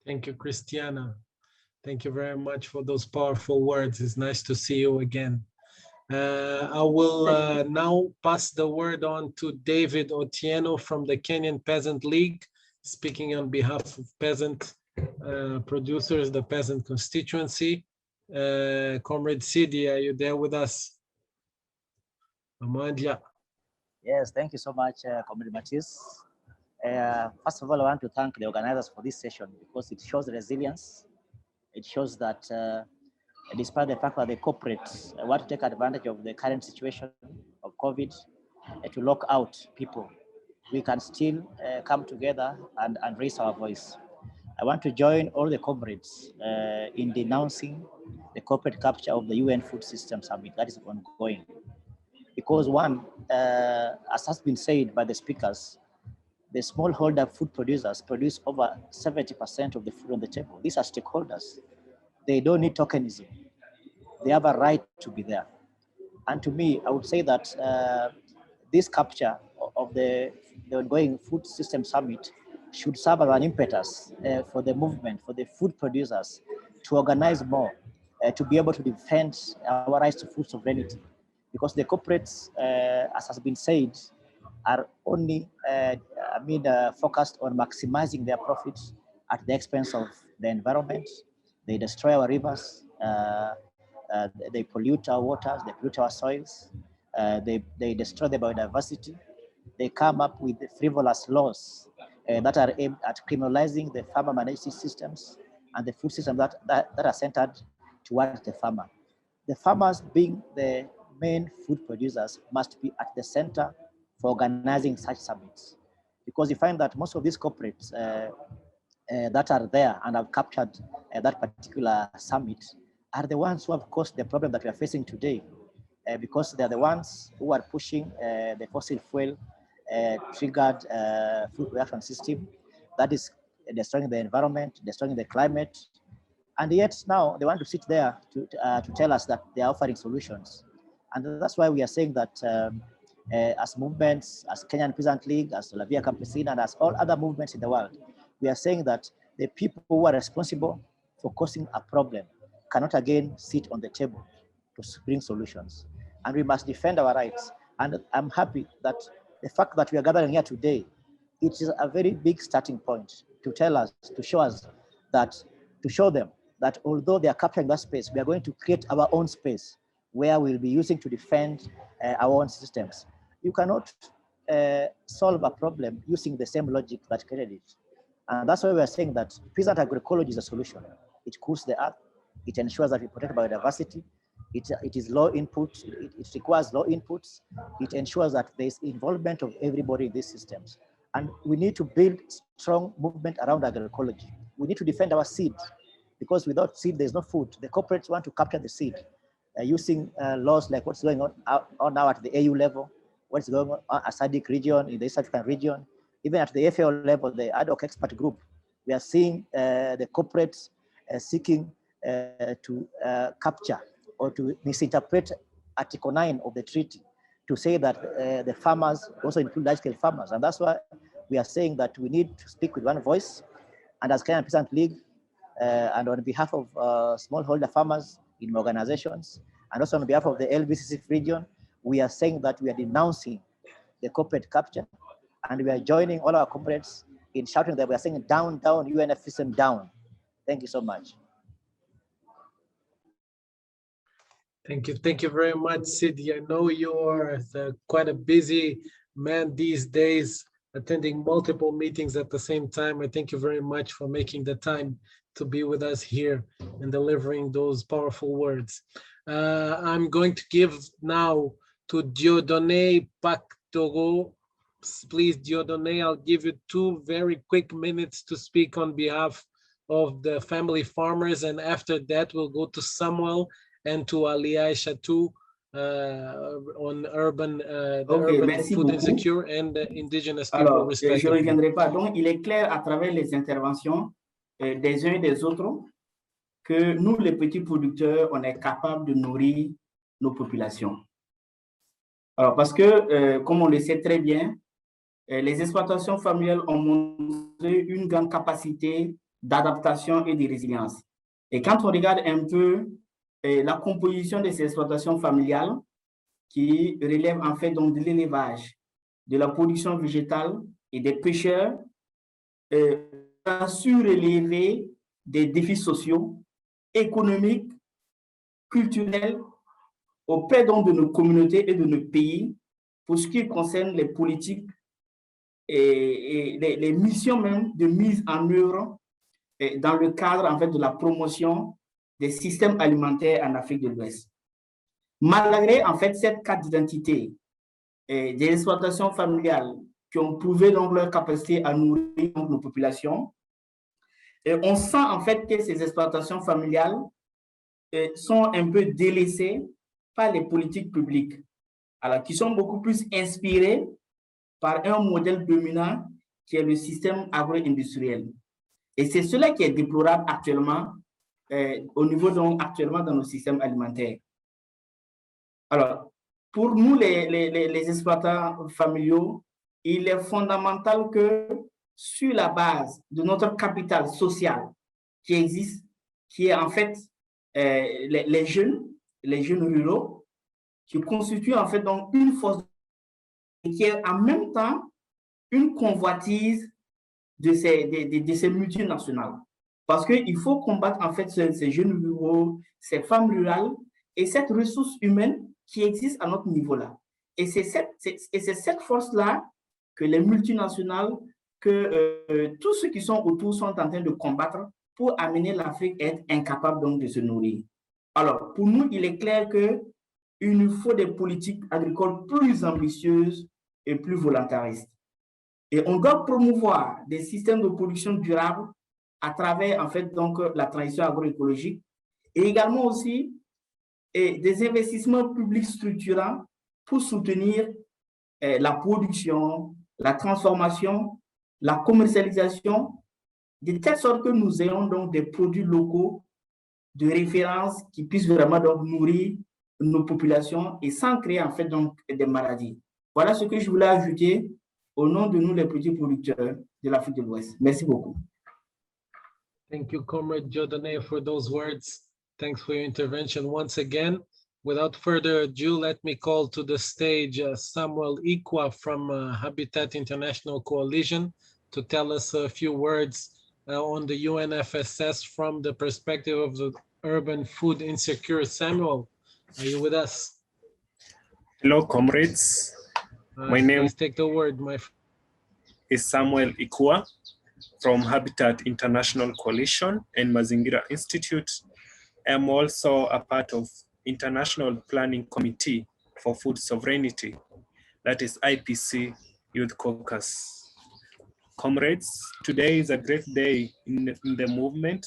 Thank you, Christiana. Thank you very much for those powerful words. It's nice to see you again. I will now pass the word on to David Otieno from the Kenyan Peasant League, speaking on behalf of peasant producers, the peasant constituency. Comrade Sidi, are you there with us? Amandla. Yes, thank you so much, Comrade Matisse. First of all, I want to thank the organizers for this session because it shows resilience. It shows that despite the fact that the corporates want to take advantage of the current situation of COVID to lock out people, we can still come together and raise our voice. I want to join all the comrades in denouncing the corporate capture of the UN Food System Summit that is ongoing. Because one, as has been said by the speakers, the smallholder food producers produce over 70% of the food on the table. These are stakeholders. They don't need tokenism. They have a right to be there. And to me, I would say that this capture of the ongoing food system summit should serve as an impetus for the movement, for the food producers to organize more, to be able to defend our rights to food sovereignty. Because the corporates, as has been said, are only focused on maximizing their profits at the expense of the environment. They destroy our rivers, they pollute our waters, they pollute our soils, they destroy the biodiversity. They come up with frivolous laws that are aimed at criminalizing the farmer managed systems and the food systems that are centered towards the farmer. The farmers, being the main food producers, must be at the center for organizing such summits. Because you find that most of these corporates that are there and have captured that particular summit are the ones who have caused the problem that we are facing today, because they're the ones who are pushing the fossil fuel triggered food production system that is destroying the environment, destroying the climate. And yet now they want to sit there to tell us that they are offering solutions. And that's why we are saying that as movements, as Kenyan Peasant League, as La Via Campesina, and as all other movements in the world, we are saying that the people who are responsible for causing a problem cannot again sit on the table to bring solutions. And we must defend our rights. And I'm happy that the fact that we are gathering here today, it is a very big starting point to tell us, to show us that, to show them that although they are capturing that space, we are going to create our own space where we'll be using to defend our own systems. You cannot solve a problem using the same logic that created it. And that's why we are saying that peasant agroecology is a solution. It cools the earth. It ensures that we protect biodiversity. It is low input. It requires low inputs. It ensures that there is involvement of everybody in these systems. And we need to build strong movement around agroecology. We need to defend our seed, because without seed, there's no food. The corporates want to capture the seed using laws like what's going on now at the AU level, what's going on at SADC region, in the East African region, even at the FAO level, the ad hoc expert group. We are seeing the corporates seeking to capture or to misinterpret Article 9 of the treaty to say that the farmers also include large-scale farmers. And that's why we are saying that we need to speak with one voice. And as Kenyan Peasant League, and on behalf of smallholder farmers in organizations, and also on behalf of the LVCC region, we are saying that we are denouncing the corporate capture, and we are joining all our corporates in shouting that we are saying down, down, UNFSS down. Thank you so much. Thank you very much, Sidi. I know you're quite a busy man these days, attending multiple meetings at the same time. I thank you very much for making the time to be with us here and delivering those powerful words. I'm going to give now to Dieudonné Pactogo. Please, Dieudonné, I'll give you 2 very quick minutes to speak on behalf of the family farmers, and after that we'll go to Samuel and to Alia Chatou on urban, urban food insecure and indigenous people. Alors, respectively. je ne reviendrai pas. Donc, il est clair à travers les interventions des uns et des autres que nous, les petits producteurs, on est capable de nourrir nos populations. Alors, parce que, comme on le sait très bien, les exploitations familiales ont montré une grande capacité d'adaptation et de résilience. Et quand on regarde un peu la composition de ces exploitations familiales, qui relèvent en fait donc de l'élevage, de la production végétale et des pêcheurs, a su relever des défis sociaux, économiques, culturels auprès donc de nos communautés et de nos pays pour ce qui concerne les politiques et les missions même de mise en œuvre dans le cadre en fait de la promotion des systèmes alimentaires en Afrique de l'Ouest. Malgré en fait cette carte d'identité des exploitations familiales qui ont prouvé donc leur capacité à nourrir donc, nos populations, et on sent en fait que ces exploitations familiales sont un peu délaissées par les politiques publiques, alors qui sont beaucoup plus inspirées par un modèle dominant qui est le système agro-industriel. Et c'est cela qui est déplorable actuellement au niveau donc actuellement dans nos systèmes alimentaires. Alors, pour nous, les exploitants familiaux, il est fondamental que sur la base de notre capital social qui existe, qui est en fait les jeunes ruraux, qui constituent en fait donc une force et qui est en même temps une convoitise de ces multinationales. Parce qu'il faut combattre en fait ces jeunes ruraux, ces femmes rurales et cette ressource humaine qui existe à notre niveau-là. Et c'est cette force-là que les multinationales, que tous ceux qui sont autour sont en train de combattre pour amener l'Afrique à être incapable donc de se nourrir. Alors, pour nous, il est clair qu'il nous faut des politiques agricoles plus ambitieuses et plus volontaristes. Et on doit promouvoir des systèmes de production durables à travers, en fait, donc, la transition agroécologique et également aussi des investissements publics structurants pour soutenir la production, la transformation, la commercialisation, de telle sorte que nous ayons donc des produits locaux de référence qui puissent vraiment donc nourrir nos populations et sans créer en fait donc des maladies. Voilà ce que je voulais ajouter au nom de nous les petits producteurs de l'Afrique de l'Ouest. Merci beaucoup. Thank you, Comrade Jodane, for those words. Thanks for your intervention once again. Without further ado, let me call to the stage Samuel Ikwa from Habitat International Coalition to tell us a few words on the UNFSS from the perspective of the urban food insecure. Samuel, are you with us? Hello, comrades. My name please take the word, my friend. Is Samuel Ikwa from Habitat International Coalition and Mazingira Institute. I am also a part of International Planning Committee for Food Sovereignty, that is IPC Youth Caucus. Comrades, today is a great day in the movement,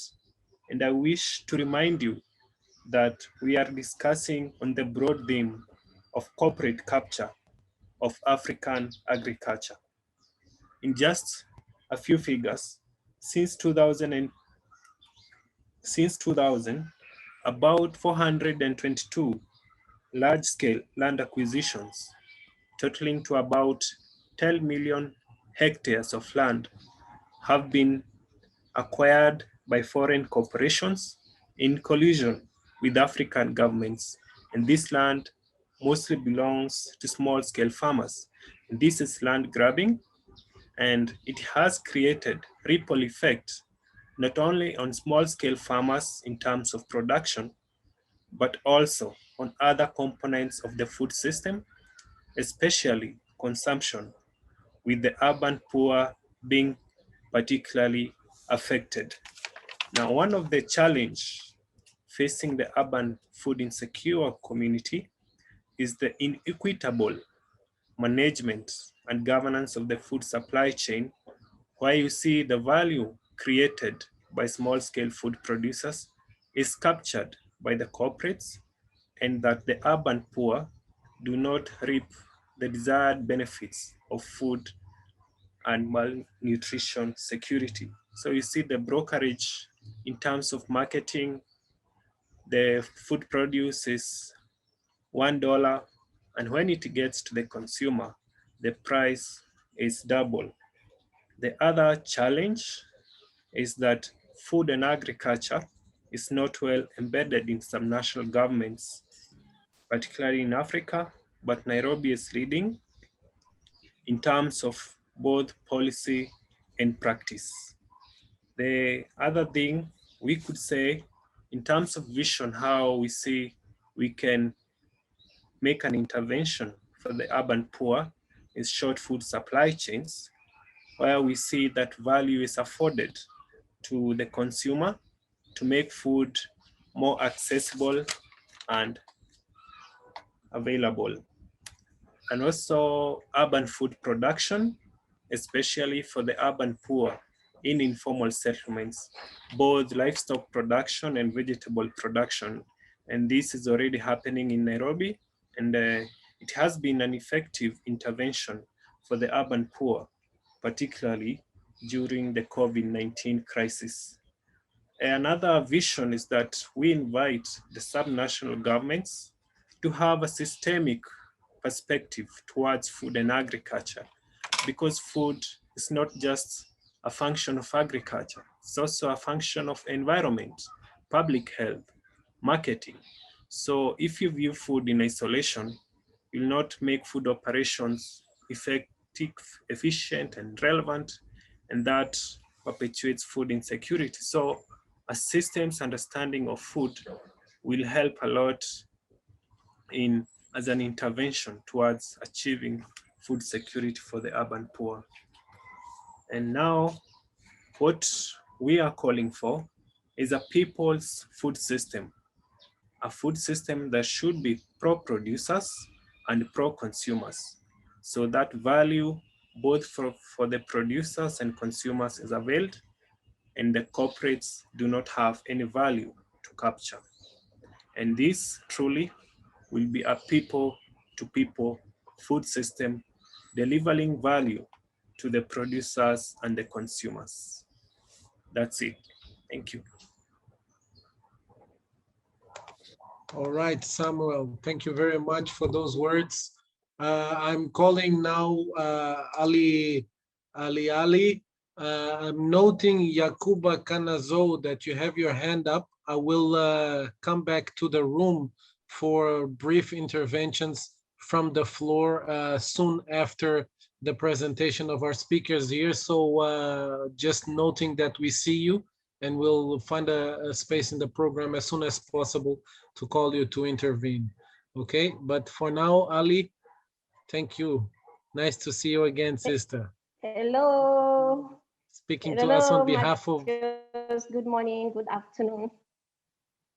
and I wish to remind you that we are discussing on the broad theme of corporate capture of African agriculture. In just a few figures, since 2000, about 422 large-scale land acquisitions, totaling to about 10 million hectares of land, have been acquired by foreign corporations in collusion with African governments. And this land mostly belongs to small-scale farmers. And this is land grabbing, and it has created ripple effect not only on small-scale farmers in terms of production, but also on other components of the food system, especially consumption, with the urban poor being particularly affected. Now, one of the challenges facing the urban food insecure community is the inequitable management and governance of the food supply chain, where you see the value created by small-scale food producers is captured by the corporates, and that the urban poor do not reap the desired benefits of food and malnutrition security. So you see the brokerage in terms of marketing, the food produce is $1 And when it gets to the consumer, the price is double. The other challenge is that food and agriculture is not well embedded in some national governments, particularly in Africa, but Nairobi is leading in terms of both policy and practice. The other thing we could say in terms of vision, how we see we can make an intervention for the urban poor is short food supply chains, where we see that value is afforded to the consumer to make food more accessible and available. And also urban food production, especially for the urban poor in informal settlements, both livestock production and vegetable production. And this is already happening in Nairobi, and it has been an effective intervention for the urban poor, particularly during the COVID-19 crisis. Another vision is that we invite the subnational governments to have a systemic perspective towards food and agriculture, because food is not just a function of agriculture, it's also a function of environment, public health, marketing. So if you view food in isolation, you'll not make food operations effective, efficient, and relevant, and that perpetuates food insecurity. So a systems understanding of food will help a lot in as an intervention towards achieving food security for the urban poor. And now what we are calling for is a people's food system, a food system that should be pro-producers and pro-consumers, so that value both for the producers and consumers is availed, and the corporates do not have any value to capture. And this truly will be a people-to-people food system delivering value to the producers and the consumers. That's it. Thank you. All right, Samuel, thank you very much for those words. I'm calling now Ali. I'm noting Yakuba Kanazo that you have your hand up. I will come back to the room for brief interventions from the floor soon after the presentation of our speakers here. So just noting that we see you, and we'll find a space in the program as soon as possible to call you to intervene. Okay, but for now, Ali, thank you. Nice to see you again, sister. Hello. Speaking to us on behalf of... Good morning, good afternoon.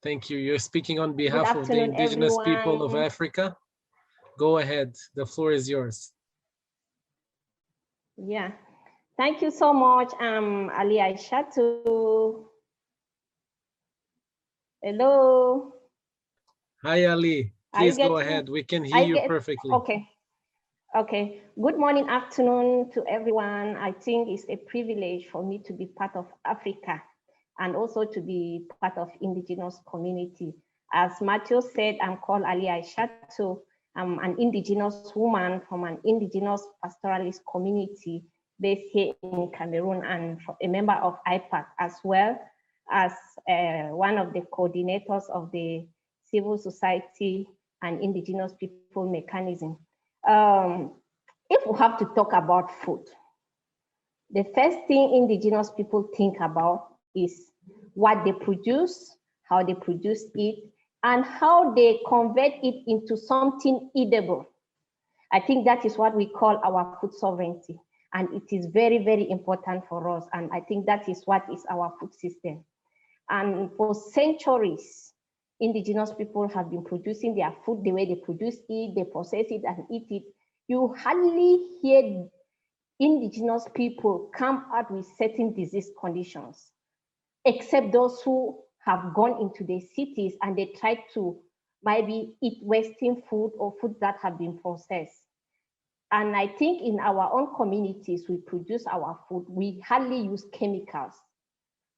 Thank you. You're speaking on behalf of the indigenous people of Africa. Go ahead. The floor is yours. Yeah. Thank you so much, Ali Aishatu. Hello. Hi, Ali. Please go ahead. We can hear you perfectly. Okay. Okay. Good morning, afternoon to everyone. I think it's a privilege for me to be part of Africa and also to be part of indigenous community. As Matthew said, I'm called Ali Aishatu. I'm an indigenous woman from an indigenous pastoralist community based here in Cameroon, and a member of IPAC, as well as one of the coordinators of the civil society and indigenous people mechanism. If we have to talk about food, the first thing indigenous people think about is what they produce, how they produce it, and how they convert it into something edible. I think that is what we call our food sovereignty. And it is very, very important for us. And I think that is what is our food system. And for centuries, indigenous people have been producing their food the way they produce it, they process it and eat it. You hardly hear indigenous people come out with certain disease conditions, except those who have gone into the cities and they try to maybe eat Western food or food that have been processed. And I think in our own communities, we produce our food, we hardly use chemicals.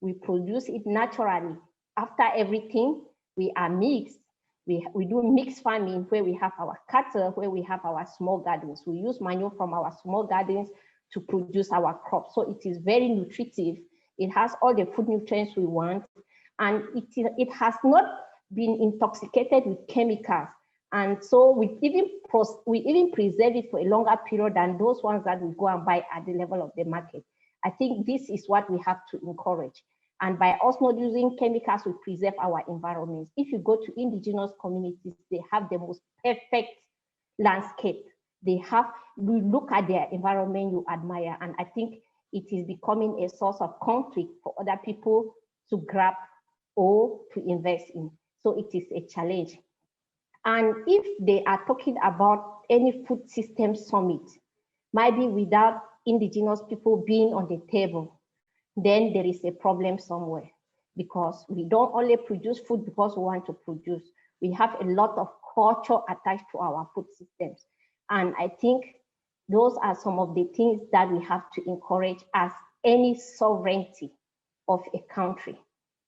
We produce it naturally. After everything, we are mixed. We do mixed farming where we have our cattle, where we have our small gardens. We use manure from our small gardens to produce our crops. So it is very nutritive. It has all the food nutrients we want, and it has not been intoxicated with chemicals. And so we even preserve it for a longer period than those ones that we go and buy at the level of the market. I think this is what we have to encourage. And by us not using chemicals, we preserve our environments. If you go to indigenous communities, they have the most perfect landscape. You look at their environment, you admire. And I think it is becoming a source of conflict for other people to grab or to invest in. So it is a challenge. And if they are talking about any food system summit, maybe without indigenous people being on the table, then there is a problem somewhere, because we don't only produce food because we want to produce. We have a lot of culture attached to our food systems. And I think those are some of the things that we have to encourage as any sovereignty of a country.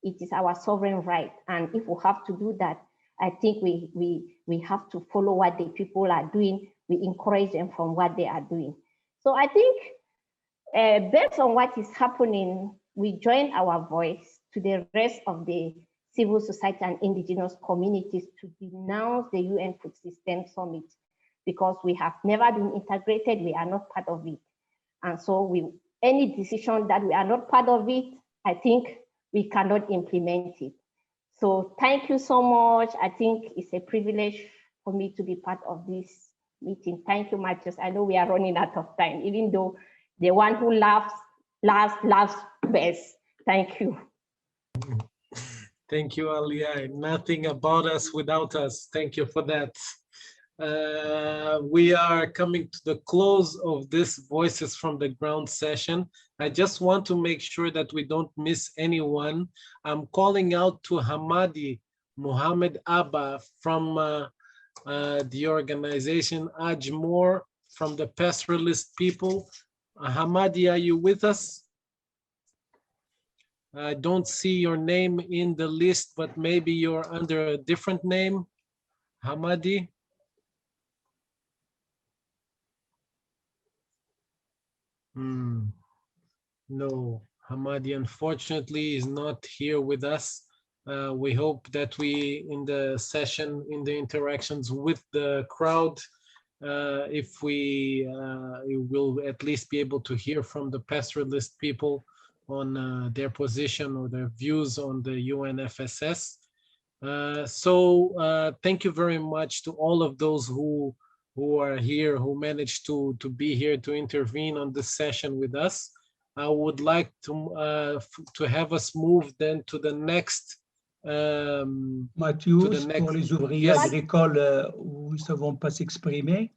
It is our sovereign right. And if we have to do that, I think we have to follow what the people are doing. We encourage them from what they are doing. So I think based on what is happening, we join our voice to the rest of the civil society and indigenous communities to denounce the UN Food System Summit, because we have never been integrated, we are not part of it. And so any decision that we are not part of it, I think we cannot implement it. So thank you so much. I think it's a privilege for me to be part of this meeting. Thank you, Matthias. I know we are running out of time, even though the one who laughs last laughs best. Thank you. Thank you, Alia. Nothing about us without us. Thank you for that. We are coming to the close of this Voices from the Ground session. I just want to make sure that we don't miss anyone. I'm calling out to Hamadi Mohammed Abba from the organization Ajmor, from the pastoralist people. Hamadi, are you with us? I don't see your name in the list, but maybe you're under a different name. Hamadi? No, Hamadi unfortunately is not here with us. We hope that we, in the session, in the interactions with the crowd, if we will at least be able to hear from the pastoralist people on their position or their views on the UNFSS. So thank you very much to all of those who are here, who managed to be here to intervene on this session with us. I would like to have us move then to the next. Mathieu, pour les ouvriers agricoles, où ils ne savent pas s'exprimer.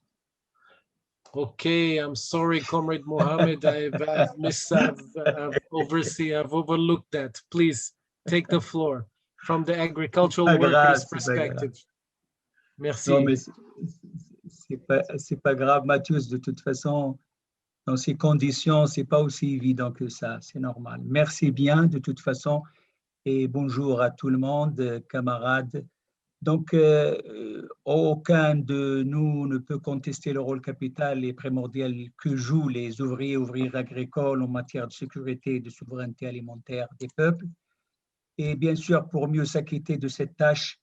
Okay, I'm sorry, Comrade Mohammed. I've overlooked that. Please take the floor from the agricultural workers' perspective. Merci. Non, mais c'est pas grave, Mathieu. De toute façon, dans ces conditions, c'est pas aussi évident que ça. C'est normal. Merci bien, de toute façon, et bonjour à tout le monde, camarades. Donc, aucun de nous ne peut contester le rôle capital et primordial que jouent les ouvrières agricoles en matière de sécurité et de souveraineté alimentaire des peuples. Et bien sûr, pour mieux s'acquitter de cette tâche,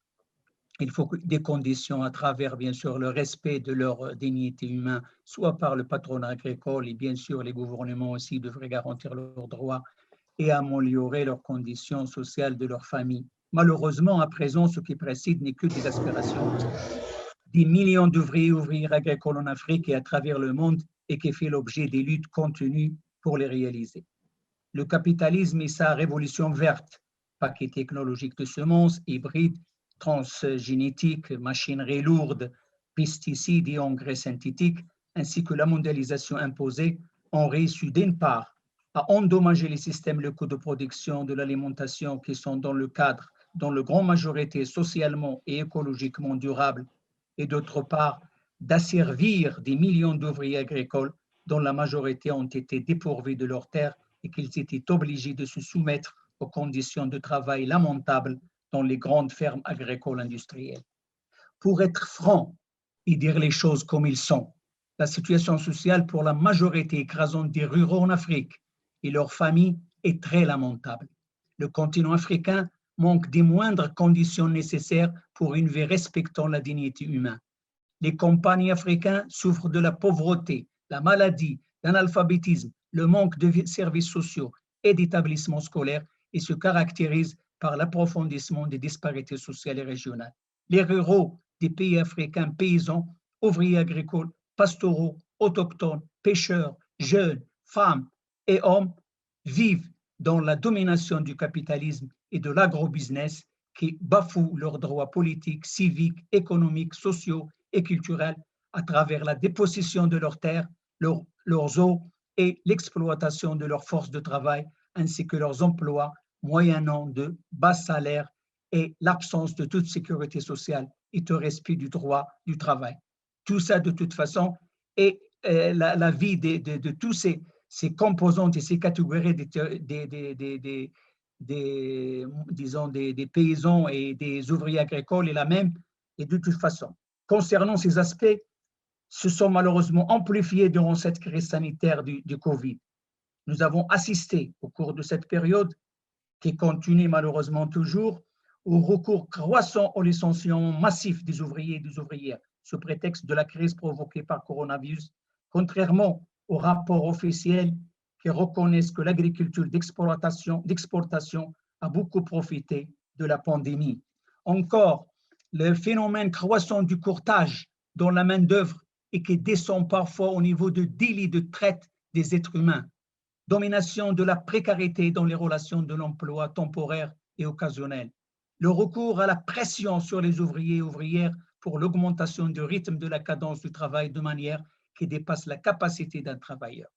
il faut des conditions à travers, bien sûr, le respect de leur dignité humaine, soit par le patronat agricole, et bien sûr, les gouvernements aussi devraient garantir leurs droits et améliorer leurs conditions sociales de leur famille. Malheureusement, à présent, ce qui précède n'est que des aspirations. Des millions d'ouvriers et ouvrières agricoles en Afrique et à travers le monde et qui fait l'objet des luttes continues pour les réaliser. Le capitalisme et sa révolution verte, paquet technologique de semences, hybrides, transgénétiques, machinerie lourde, pesticides et engrais synthétiques, ainsi que la mondialisation imposée, ont réussi d'une part à endommager les systèmes locaux de production de l'alimentation qui sont dans le cadre, dans la grande majorité socialement et écologiquement durables, et d'autre part d'asservir des millions d'ouvriers agricoles dont la majorité ont été dépourvus de leurs terres et qu'ils étaient obligés de se soumettre aux conditions de travail lamentables dans les grandes fermes agricoles industrielles. Pour être franc et dire les choses comme ils sont, la situation sociale pour la majorité écrasante des ruraux en Afrique et leurs familles est très lamentable. Le continent africain manque des moindres conditions nécessaires pour une vie respectant la dignité humaine. Les campagnes africaines souffrent de la pauvreté, la maladie, l'analphabétisme, le manque de services sociaux et d'établissements scolaires et se caractérisent par l'approfondissement des disparités sociales et régionales. Les ruraux des pays africains paysans, ouvriers agricoles, pastoraux, autochtones, pêcheurs, jeunes, femmes et hommes vivent dans la domination du capitalisme et de l'agrobusiness qui bafouent leurs droits politiques, civiques, économiques, sociaux et culturels à travers la dépossession de leurs terres, leurs eaux et l'exploitation de leurs forces de travail ainsi que leurs emplois moyennant de bas salaires et l'absence de toute sécurité sociale et de respect du droit du travail. Tout ça, de toute façon, est la vie de tous ces composantes et ces catégories des paysans et des ouvriers agricoles est la même. Et de toute façon, concernant ces aspects, se sont malheureusement amplifiés durant cette crise sanitaire du Covid. Nous avons assisté au cours de cette période, qui continue malheureusement toujours, au recours croissant au licenciement massif des ouvriers et des ouvrières sous prétexte de la crise provoquée par le coronavirus, contrairement aux rapports officiels qui reconnaissent que l'agriculture d'exportation a beaucoup profité de la pandémie. Encore, le phénomène croissant du courtage dans la main-d'œuvre et qui descend parfois au niveau de délit de traite des êtres humains, domination de la précarité dans les relations de l'emploi temporaire et occasionnel, le recours à la pression sur les ouvriers et ouvrières pour l'augmentation du rythme de la cadence du travail de manière qui dépasse la capacité d'un travailleur.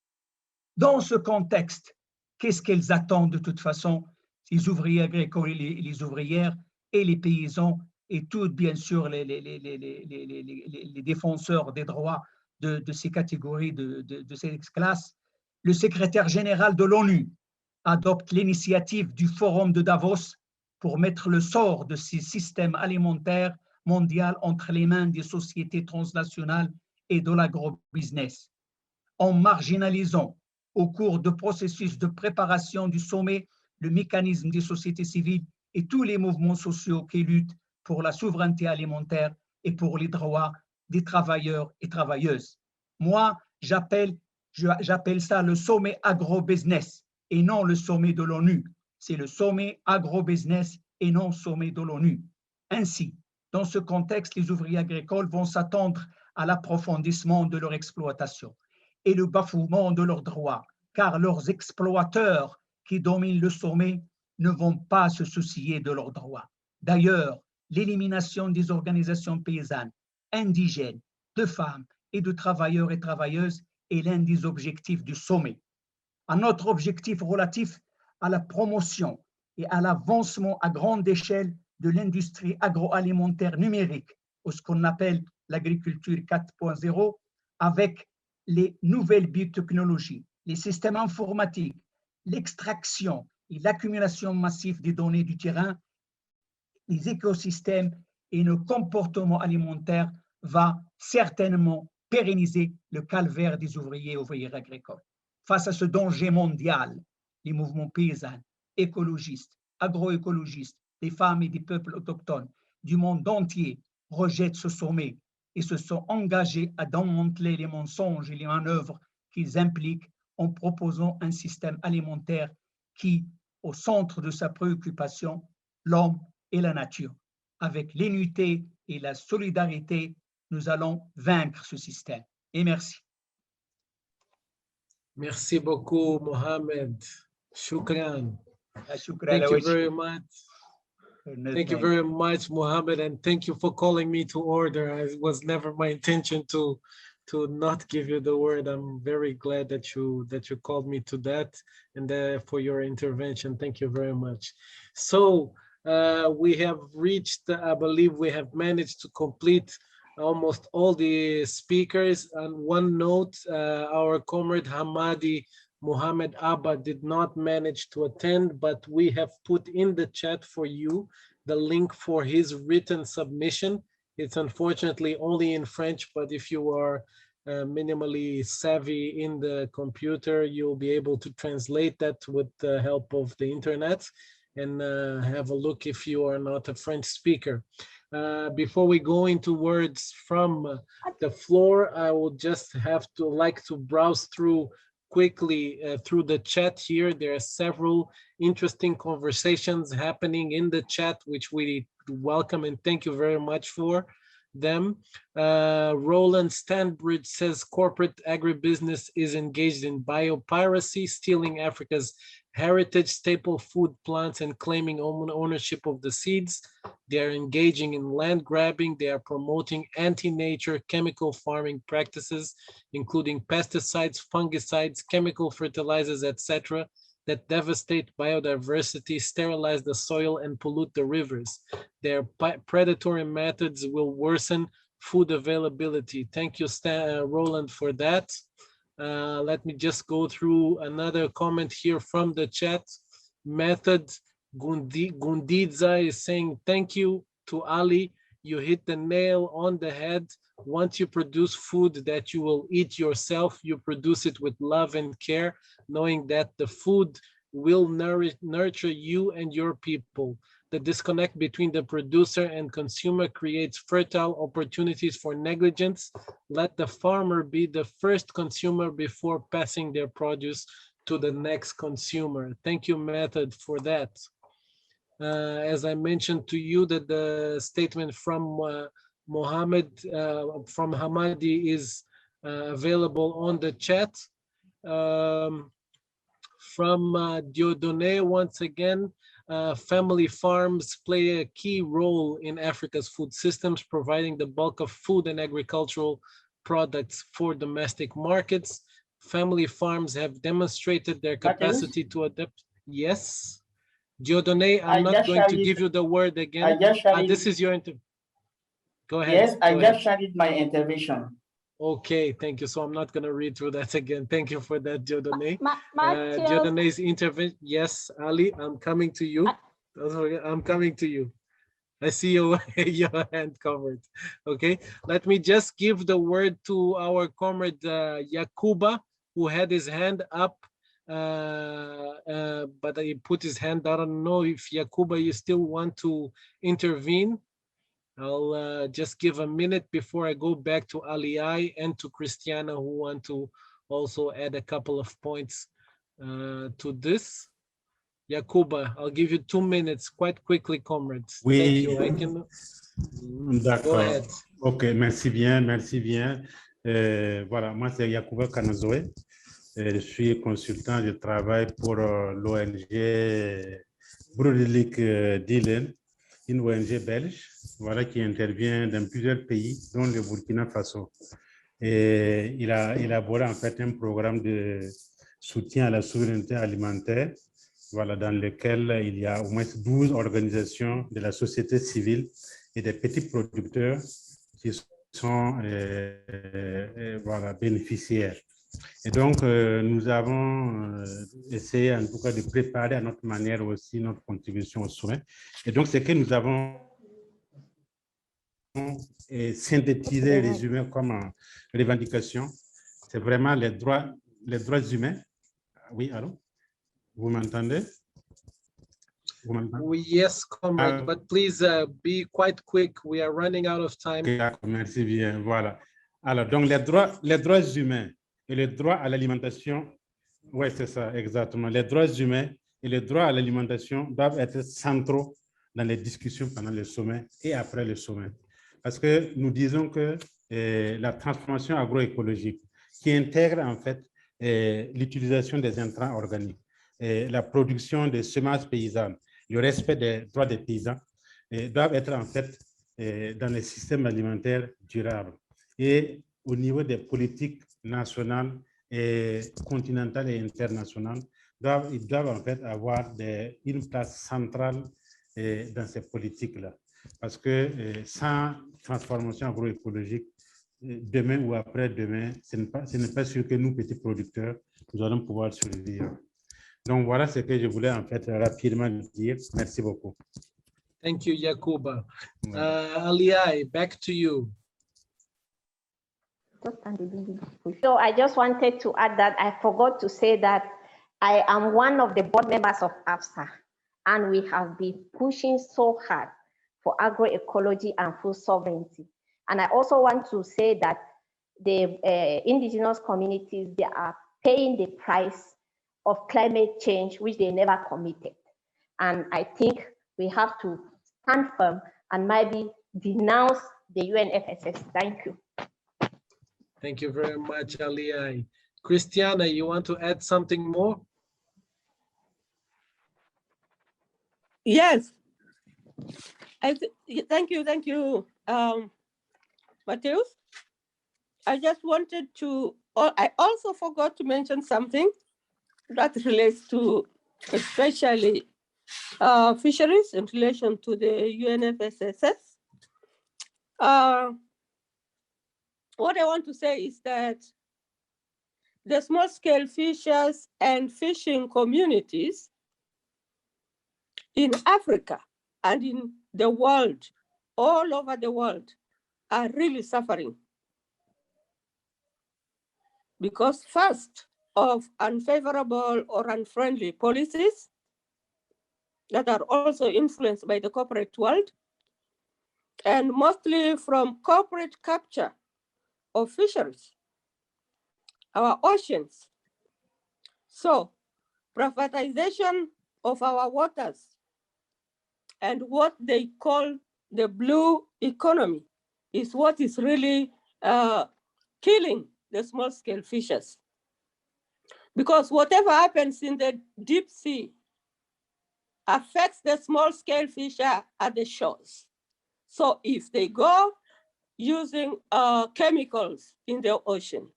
Dans ce contexte, qu'est-ce qu'elles attendent de toute façon, les ouvriers agricoles et les ouvrières et les paysans et tout, bien sûr, les défenseurs des droits de ces catégories, de ces classes? Le secrétaire général de l'ONU adopte l'initiative du Forum de Davos pour mettre le sort de ces systèmes alimentaires mondiaux entre les mains des sociétés transnationales et de l'agrobusiness. En marginalisant au cours du processus de préparation du sommet le mécanisme des sociétés civiles et tous les mouvements sociaux qui luttent pour la souveraineté alimentaire et pour les droits des travailleurs et travailleuses. Moi, j'appelle ça le sommet agro-business et non le sommet de l'ONU. C'est le sommet agro-business et non sommet de l'ONU. Ainsi, dans ce contexte, les ouvriers agricoles vont s'attendre à l'approfondissement de leur exploitation et le bafouement de leurs droits, car leurs exploiteurs qui dominent le sommet ne vont pas se soucier de leurs droits. D'ailleurs, l'élimination des organisations paysannes, indigènes, de femmes et de travailleurs et travailleuses est l'un des objectifs du sommet. Un autre objectif relatif à la promotion et à l'avancement à grande échelle de l'industrie agroalimentaire numérique, ou ce qu'on appelle l'agriculture 4.0, avec les nouvelles biotechnologies, les systèmes informatiques, l'extraction et l'accumulation massive des données du terrain, les écosystèmes et nos comportements alimentaires va certainement pérenniser le calvaire des ouvriers et ouvrières agricoles. Face à ce danger mondial, les mouvements paysans, écologistes, agroécologistes, des femmes et des peuples autochtones du monde entier rejettent ce sommet et se sont engagés à démanteler les mensonges et les manœuvres qu'ils impliquent en proposant un système alimentaire qui, au centre de sa préoccupation, l'homme et la nature. Avec l'unité et la solidarité, nous allons vaincre ce système. Et merci. Merci beaucoup, Mohammed. Shukran. Shukran. Thank you very much. Thank you very much, Mohammed, and thank you for calling me to order. It was never my intention to not give you the word. I'm very glad that you called me to that and for your intervention. Thank you very much. So we have reached, I believe we have managed to complete almost all the speakers. On one note, our comrade Hamadi Mohammed Abba did not manage to attend, but we have put in the chat for you the link for his written submission. It's unfortunately only in French, but if you are minimally savvy in the computer, you'll be able to translate that with the help of the internet and have a look if you are not a French speaker. Before we go into words from the floor, I will just like to browse through quickly through the chat here. There are several interesting conversations happening in the chat, which we welcome and thank you very much for them. Roland Stanbridge says corporate agribusiness is engaged in biopiracy, stealing Africa's heritage staple food plants and claiming ownership of the seeds. They are engaging in land grabbing. They are promoting anti-nature chemical farming practices, including pesticides, fungicides, chemical fertilizers, etc., that devastate biodiversity, sterilize the soil, and pollute the rivers. Their predatory methods will worsen food availability. Thank you, Roland, for that. Let me just go through another comment here from the chat. Method Gundidza is saying, thank you to Ali. You hit the nail on the head. Once you produce food that you will eat yourself, you produce it with love and care, knowing that the food will nurture you and your people. The disconnect between the producer and consumer creates fertile opportunities for negligence. Let the farmer be the first consumer before passing their produce to the next consumer. Thank you, Method, for that. As I mentioned to you, that the statement from Mohammed, from Hamadi is available on the chat. From Dieudonné, once again, family farms play a key role in Africa's food systems, providing the bulk of food and agricultural products for domestic markets. Family farms have demonstrated their capacity to adapt. Yes. Dieudonné, I'm not going to give you the word again. This is your interview. Go ahead. Yes, I just started my intervention. Okay, thank you. So I'm not going to read through that again. Thank you for that, Dieudonné. Dieudonné's intervention. Yes, Ali, I'm coming to you. I'm coming to you. I see your hand covered. Okay, let me just give the word to our comrade Yakuba, who had his hand up, but he put his hand down. I don't know if Yakuba, you still want to intervene. I'll just give a minute before I go back to Aliyai and to Christiana, who want to also add a couple of points to this. Yakuba, I'll give you 2 minutes, quite quickly, comrades. Oui. Thank you. I can... Go ahead. Ok, merci bien, merci bien. Voilà, moi c'est Yakuba Kanazoe. Je suis consultant, je travaille pour l'ONG Broederlijk Dielen, une ONG belge, voilà, qui intervient dans plusieurs pays, dont le Burkina Faso. Et il a élaboré en fait un programme de soutien à la souveraineté alimentaire, voilà, dans lequel il y a au moins 12 organisations de la société civile et des petits producteurs qui sont voilà, bénéficiaires. Et donc, nous avons essayé en tout cas de préparer à notre manière aussi notre contribution au sommet. Et donc, c'est que nous avons synthétisé, résumé comme revendication. C'est vraiment les droits humains. Oui, allô? Vous m'entendez? Yes, comrade, but please be quite quick. We are running out of time. Merci bien, voilà. Alors, donc, les droits humains et le droit à l'alimentation, oui, c'est ça, exactement. Les droits humains et le droit à l'alimentation doivent être centraux dans les discussions pendant le sommet et après le sommet. Parce que nous disons que la transformation agroécologique qui intègre en fait l'utilisation des intrants organiques, la production de semences paysannes, le respect des droits des paysans doivent être en fait dans les systèmes alimentaires durables. Et au niveau des politiques nationales et continentales et internationales, ils doivent en fait avoir une place centrale dans ces politiques-là. Parce que sans transformation agroécologique, demain ou après-demain, ce n'est pas sûr que nous, petits producteurs, nous allons pouvoir survivre. Donc voilà ce que je voulais en fait rapidement dire. Merci beaucoup. Thank you, Yakuba. Aliai, back to you. So I just wanted to add that I forgot to say that I am one of the board members of AFSA, and we have been pushing so hard for agroecology and food sovereignty. And I also want to say that the indigenous communities, they are paying the price of climate change, which they never committed. And I think we have to stand firm and maybe denounce the UNFSS. Thank you. Thank you very much, Aliai. Christiana, you want to add something more? Yes. Thank you, Matthews. I just wanted to, I also forgot to mention something that relates to especially fisheries in relation to the UNFSS. What I want to say is that the small-scale fishers and fishing communities in Africa and in the world, all over the world, are really suffering. Because first of unfavorable or unfriendly policies that are also influenced by the corporate world, and mostly from corporate capture of fisheries, our oceans. So privatization of our waters and what they call the blue economy is what is really killing the small-scale fishers. Because whatever happens in the deep sea affects the small-scale fisher at the shores. So if they go using chemicals in the ocean,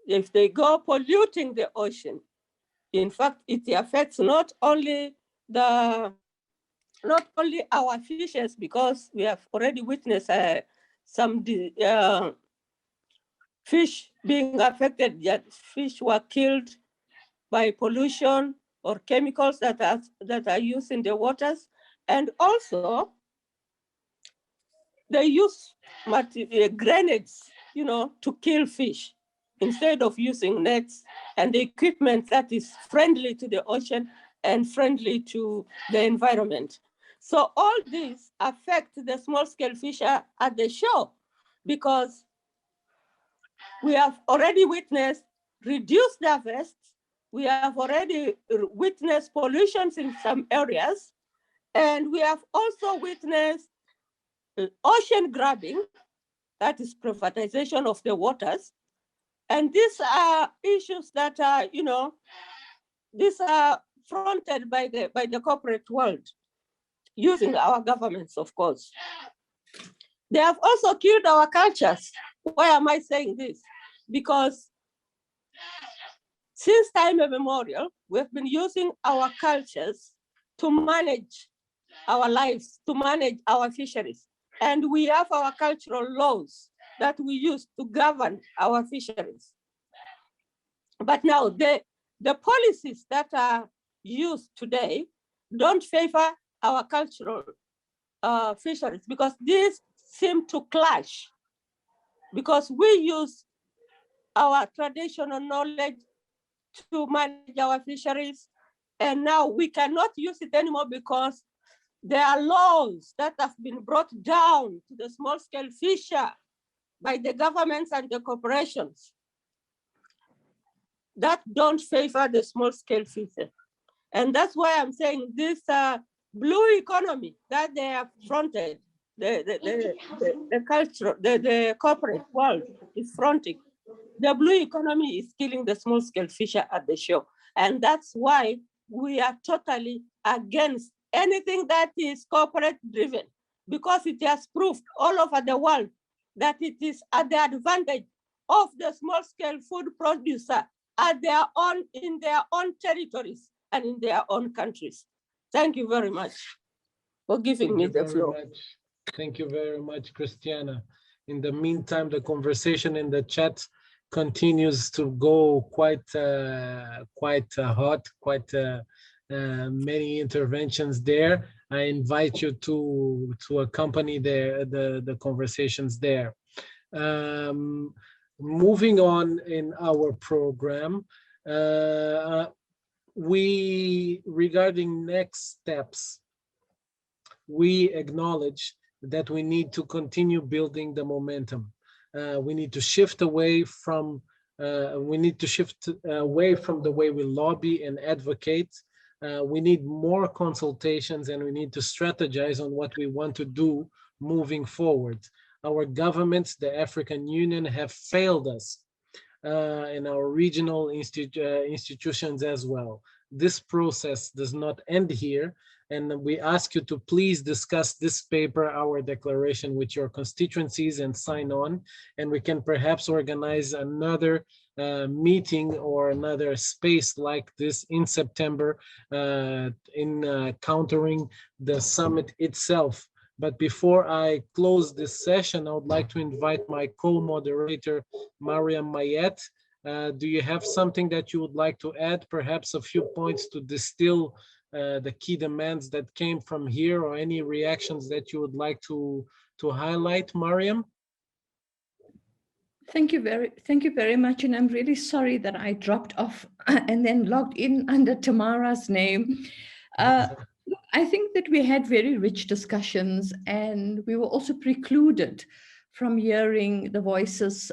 if they go polluting the ocean, in fact, it affects not only our fishes, because we have already witnessed some fish being affected, that fish were killed by pollution or chemicals that are used in the waters. And also, they use grenades, to kill fish instead of using nets and the equipment that is friendly to the ocean and friendly to the environment. So all these affect the small-scale fisher at the shore, because we have already witnessed reduced harvests. We have already witnessed pollutions in some areas, and we have also witnessed ocean grabbing, that is privatization of the waters. And these are issues that are, these are fronted by the corporate world, using our governments, of course. They have also killed our cultures. Why am I saying this? Because since time immemorial, we've been using our cultures to manage our lives, to manage our fisheries. And we have our cultural laws that we use to govern our fisheries. But now the policies that are used today don't favor our cultural fisheries, because these seem to clash, because we use our traditional knowledge to manage our fisheries, and now we cannot use it anymore because there are laws that have been brought down to the small-scale fisher by the governments and the corporations that don't favor the small-scale fisher. And that's why I'm saying this blue economy that they have fronted, the culture, the corporate world is fronting. The blue economy is killing the small-scale fisher at the shore. And that's why we are totally against anything that is corporate driven, because it has proved all over the world that it is at the advantage of the small-scale food producer in their own territories and in their own countries. Thank you very much for giving me the floor. Thank you very much, Christiana. In the meantime, the conversation in the chat continues to go quite hot, quite many interventions there. I invite you to accompany the conversations there. Moving on in our program, regarding next steps, we acknowledge that we need to continue building the momentum. We need to shift away from the way we lobby and advocate. We need more consultations, and we need to strategize on what we want to do moving forward. Our governments, the African Union, have failed us, and our regional institutions as well. This process does not end here, and we ask you to please discuss this paper, our declaration, with your constituencies and sign on, and we can perhaps organize another meeting or another space like this in September in countering the summit itself. But before I close this session, I would like to invite my co-moderator, Mariam Mayet. Do you have something that you would like to add? Perhaps a few points to distill the key demands that came from here, or any reactions that you would like to highlight, Mariam? Thank you very much. And I'm really sorry that I dropped off and then logged in under Tamara's name. I think that we had very rich discussions, and we were also precluded from hearing the voices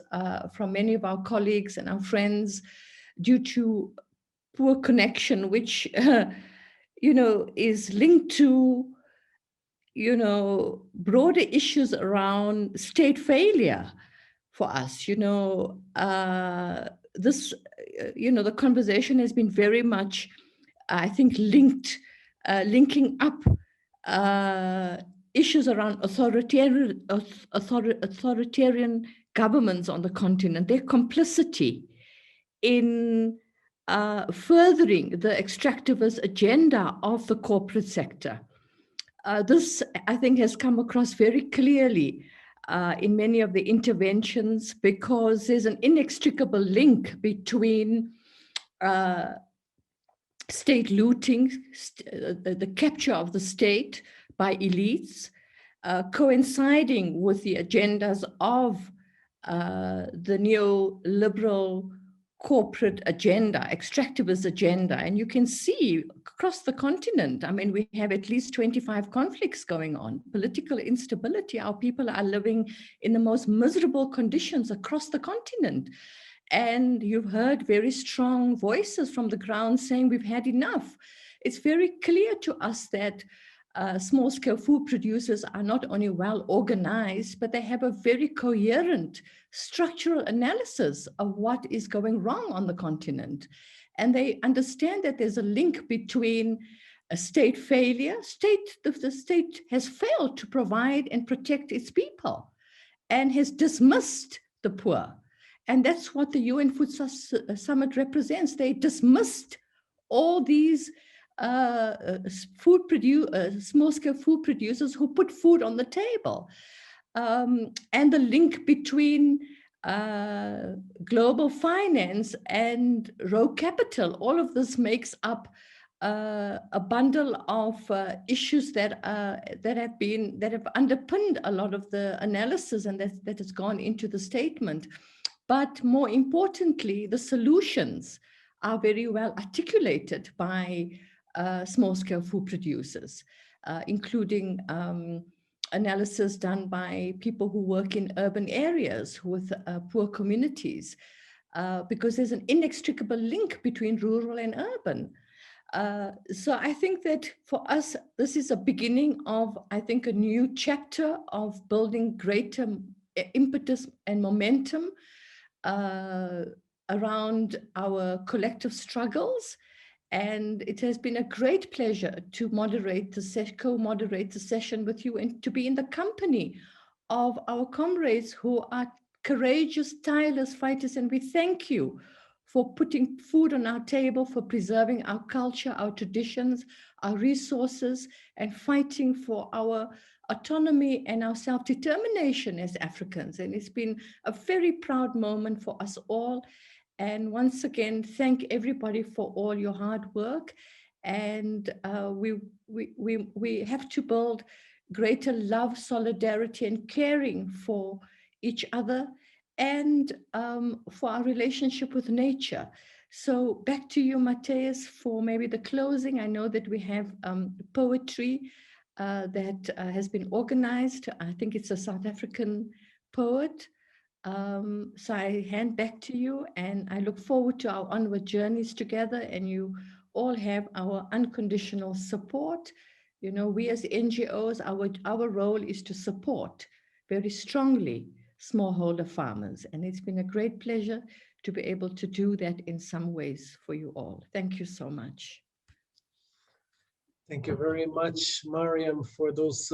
from many of our colleagues and our friends due to poor connection, which, is linked to, broader issues around state failure for us. The conversation has been very much, I think, linking up issues around authoritarian governments on the continent, their complicity in furthering the extractivist agenda of the corporate sector. This, I think, has come across very clearly in many of the interventions, because there's an inextricable link between state looting, the capture of the state by elites, coinciding with the agendas of the neoliberal corporate agenda, extractivist agenda. And you can see across the continent, I mean, we have at least 25 conflicts going on, political instability. Our people are living in the most miserable conditions across the continent. And you've heard very strong voices from the ground saying we've had enough. It's very clear to us that small-scale food producers are not only well organized, but they have a very coherent structural analysis of what is going wrong on the continent. And they understand that there's a link between a state failure. The state has failed to provide and protect its people and has dismissed the poor. And that's what the UN Food Summit represents. They dismissed all these small-scale food producers who put food on the table. And the link between global finance and raw capital, all of this makes up a bundle of issues that have underpinned a lot of the analysis and that has gone into the statement. But more importantly, the solutions are very well articulated by small-scale food producers, including analysis done by people who work in urban areas with poor communities, because there's an inextricable link between rural and urban. So I think that for us, this is a beginning of, I think, a new chapter of building greater impetus and momentum around our collective struggles. And it has been a great pleasure to co-moderate the session with you and to be in the company of our comrades who are courageous, tireless fighters. And we thank you for putting food on our table, for preserving our culture, our traditions, our resources, and fighting for our autonomy and our self-determination as Africans. And it's been a very proud moment for us all. And once again, thank everybody for all your hard work. And we have to build greater love, solidarity, and caring for each other and for our relationship with nature. So back to you, Mateus, for maybe the closing. I know that we have poetry that has been organized. I think it's a South African poet. So I hand back to you, and I look forward to our onward journeys together, and you all have our unconditional support. You know, we as NGOs, our role is to support very strongly smallholder farmers. And it's been a great pleasure to be able to do that in some ways for you all. Thank you so much. Thank you very much, Mariam, for those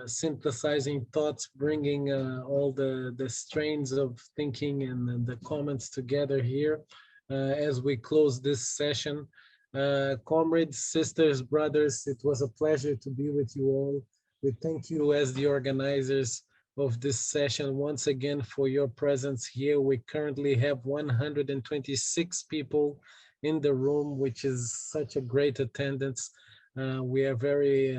synthesizing thoughts, bringing all the strains of thinking and the comments together here as we close this session. Comrades, sisters, brothers, it was a pleasure to be with you all. We thank you as the organizers of this session once again for your presence here. We currently have 126 people in the room, which is such a great attendance. We are very,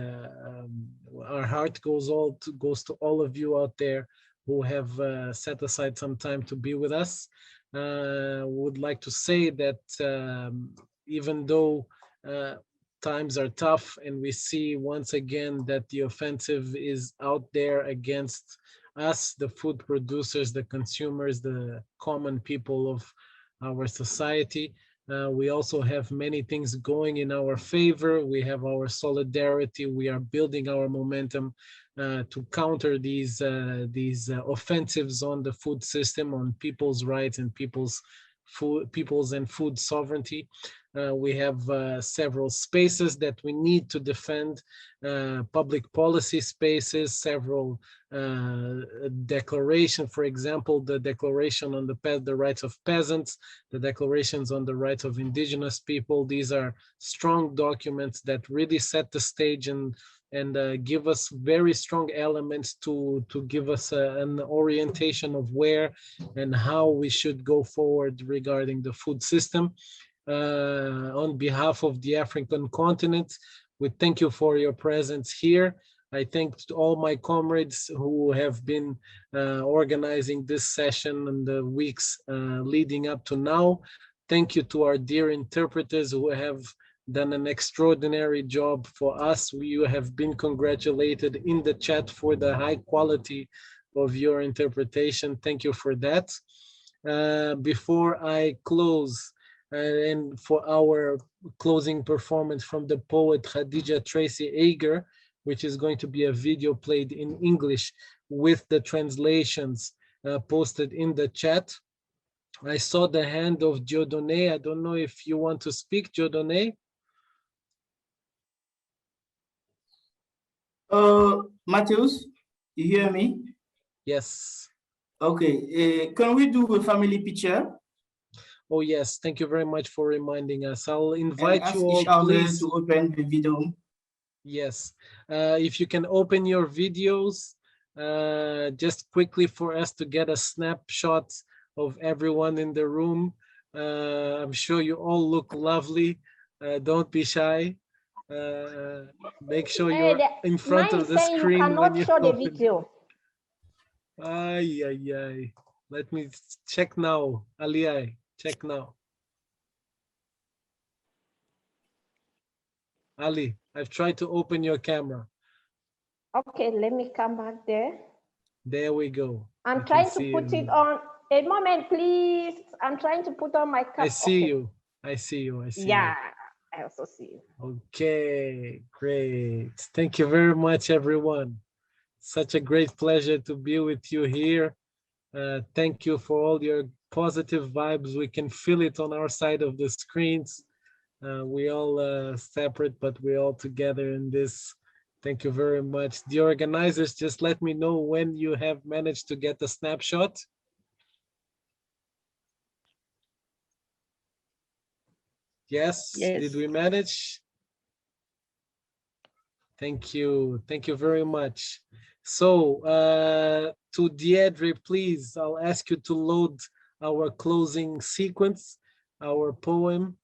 our heart goes to all of you out there who have set aside some time to be with us. Would like to say that even though times are tough and we see once again that the offensive is out there against us, the food producers, the consumers, the common people of our society, we also have many things going in our favor. We have our solidarity. We are building our momentum to counter these offensives on the food system, on people's rights and people's and food sovereignty. We have several spaces that we need to defend, public policy spaces, several declaration, for example, the Declaration on the Rights of Peasants, the declarations on the rights of indigenous people. These are strong documents that really set the stage and give us very strong elements to give us an orientation of where and how we should go forward regarding the food system. On behalf of the African continent, we thank you for your presence here. I thank all my comrades who have been organizing this session in the weeks leading up to now. Thank you to our dear interpreters who have done an extraordinary job for us. You have been congratulated in the chat for the high quality of your interpretation. Thank you for that. Before I close, and for our closing performance from the poet Khadija Tracy Ager, which is going to be a video played in English with the translations posted in the chat. I saw the hand of Dieudonné. I don't know if you want to speak, Dieudonné. Matheus, you hear me? Yes. Okay, can we do a family picture? Oh yes, thank you very much for reminding us. I'll invite you all, please, to open the video. Yes, if you can open your videos just quickly for us to get a snapshot of everyone in the room. I'm sure you all look lovely. Don't be shy. Make sure you're in front of the screen. You cannot show the video. Ay, ay, ay. Let me check now. Aliai, check now. Ali, I've tried to open your camera. Okay, let me come back there. There we go. I'm trying to put it on. A moment, please. I'm trying to put on my cap. I see you. I see you. I see you. Yeah, I also see you. Okay, great. Thank you very much, everyone. Such a great pleasure to be with you here. Thank you for all your positive vibes. We can feel it on our side of the screens. We all separate, but we're all together in this. Thank you very much. The organizers, just let me know when you have managed to get a snapshot. Yes, did we manage? Thank you. Thank you very much. So to Deirdre, please, I'll ask you to load our closing sequence, our poem.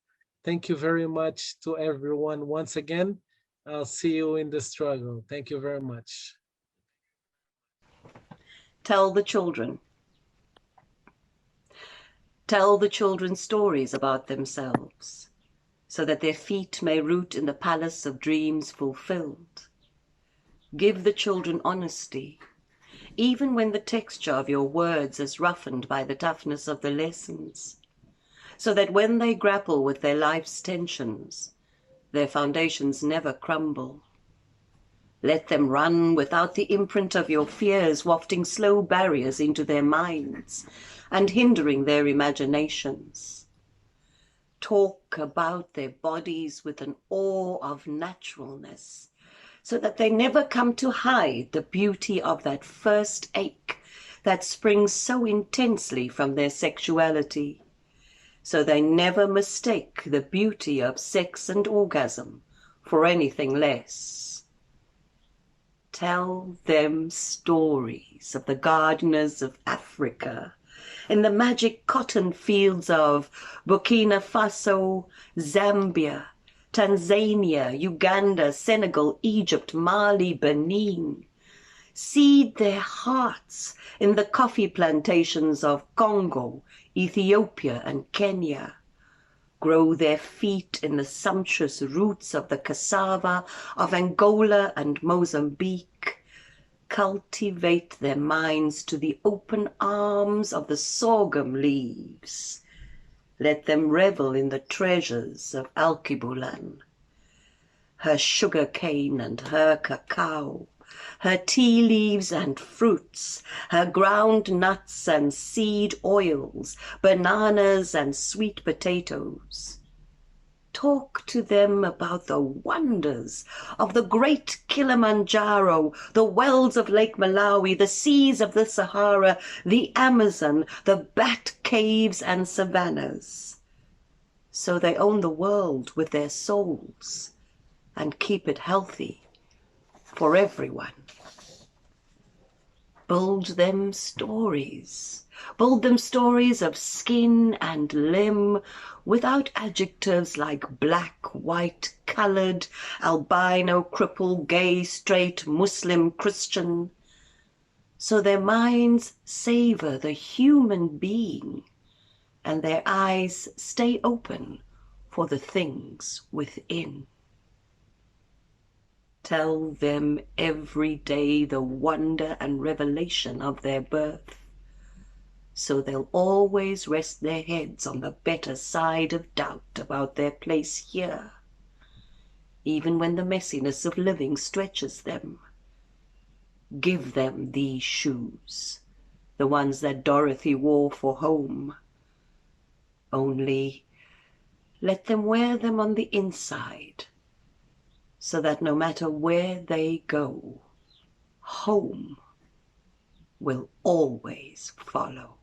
Thank you very much to everyone. Once again, I'll see you in the struggle. Thank you very much. Tell the children. Tell the children stories about themselves, so that their feet may root in the palace of dreams fulfilled. Give the children honesty, even when the texture of your words is roughened by the toughness of the lessons, so that when they grapple with their life's tensions, their foundations never crumble. Let them run without the imprint of your fears, wafting slow barriers into their minds and hindering their imaginations. Talk about their bodies with an awe of naturalness, so that they never come to hide the beauty of that first ache that springs so intensely from their sexuality, so they never mistake the beauty of sex and orgasm for anything less. Tell them stories of the gardeners of Africa, in the magic cotton fields of Burkina Faso, Zambia, Tanzania, Uganda, Senegal, Egypt, Mali, Benin. Seed their hearts in the coffee plantations of Congo, Ethiopia, and Kenya. Grow their feet in the sumptuous roots of the cassava of Angola and Mozambique. Cultivate their minds to the open arms of the sorghum leaves. Let them revel in the treasures of Alkebulan, her sugar cane and her cacao, her tea leaves and fruits, her ground nuts and seed oils, bananas and sweet potatoes. Talk to them about the wonders of the great Kilimanjaro, the wells of Lake Malawi, the seas of the Sahara, the Amazon, the bat caves and savannas. So they own the world with their souls and keep it healthy for everyone. Build them stories. Build them stories of skin and limb, without adjectives like black, white, colored, albino, cripple, gay, straight, Muslim, Christian. So their minds savor the human being and their eyes stay open for the things within. Tell them every day the wonder and revelation of their birth, so they'll always rest their heads on the better side of doubt about their place here, even when the messiness of living stretches them. Give them these shoes, the ones that Dorothy wore for home. Only let them wear them on the inside, so that no matter where they go, home will always follow.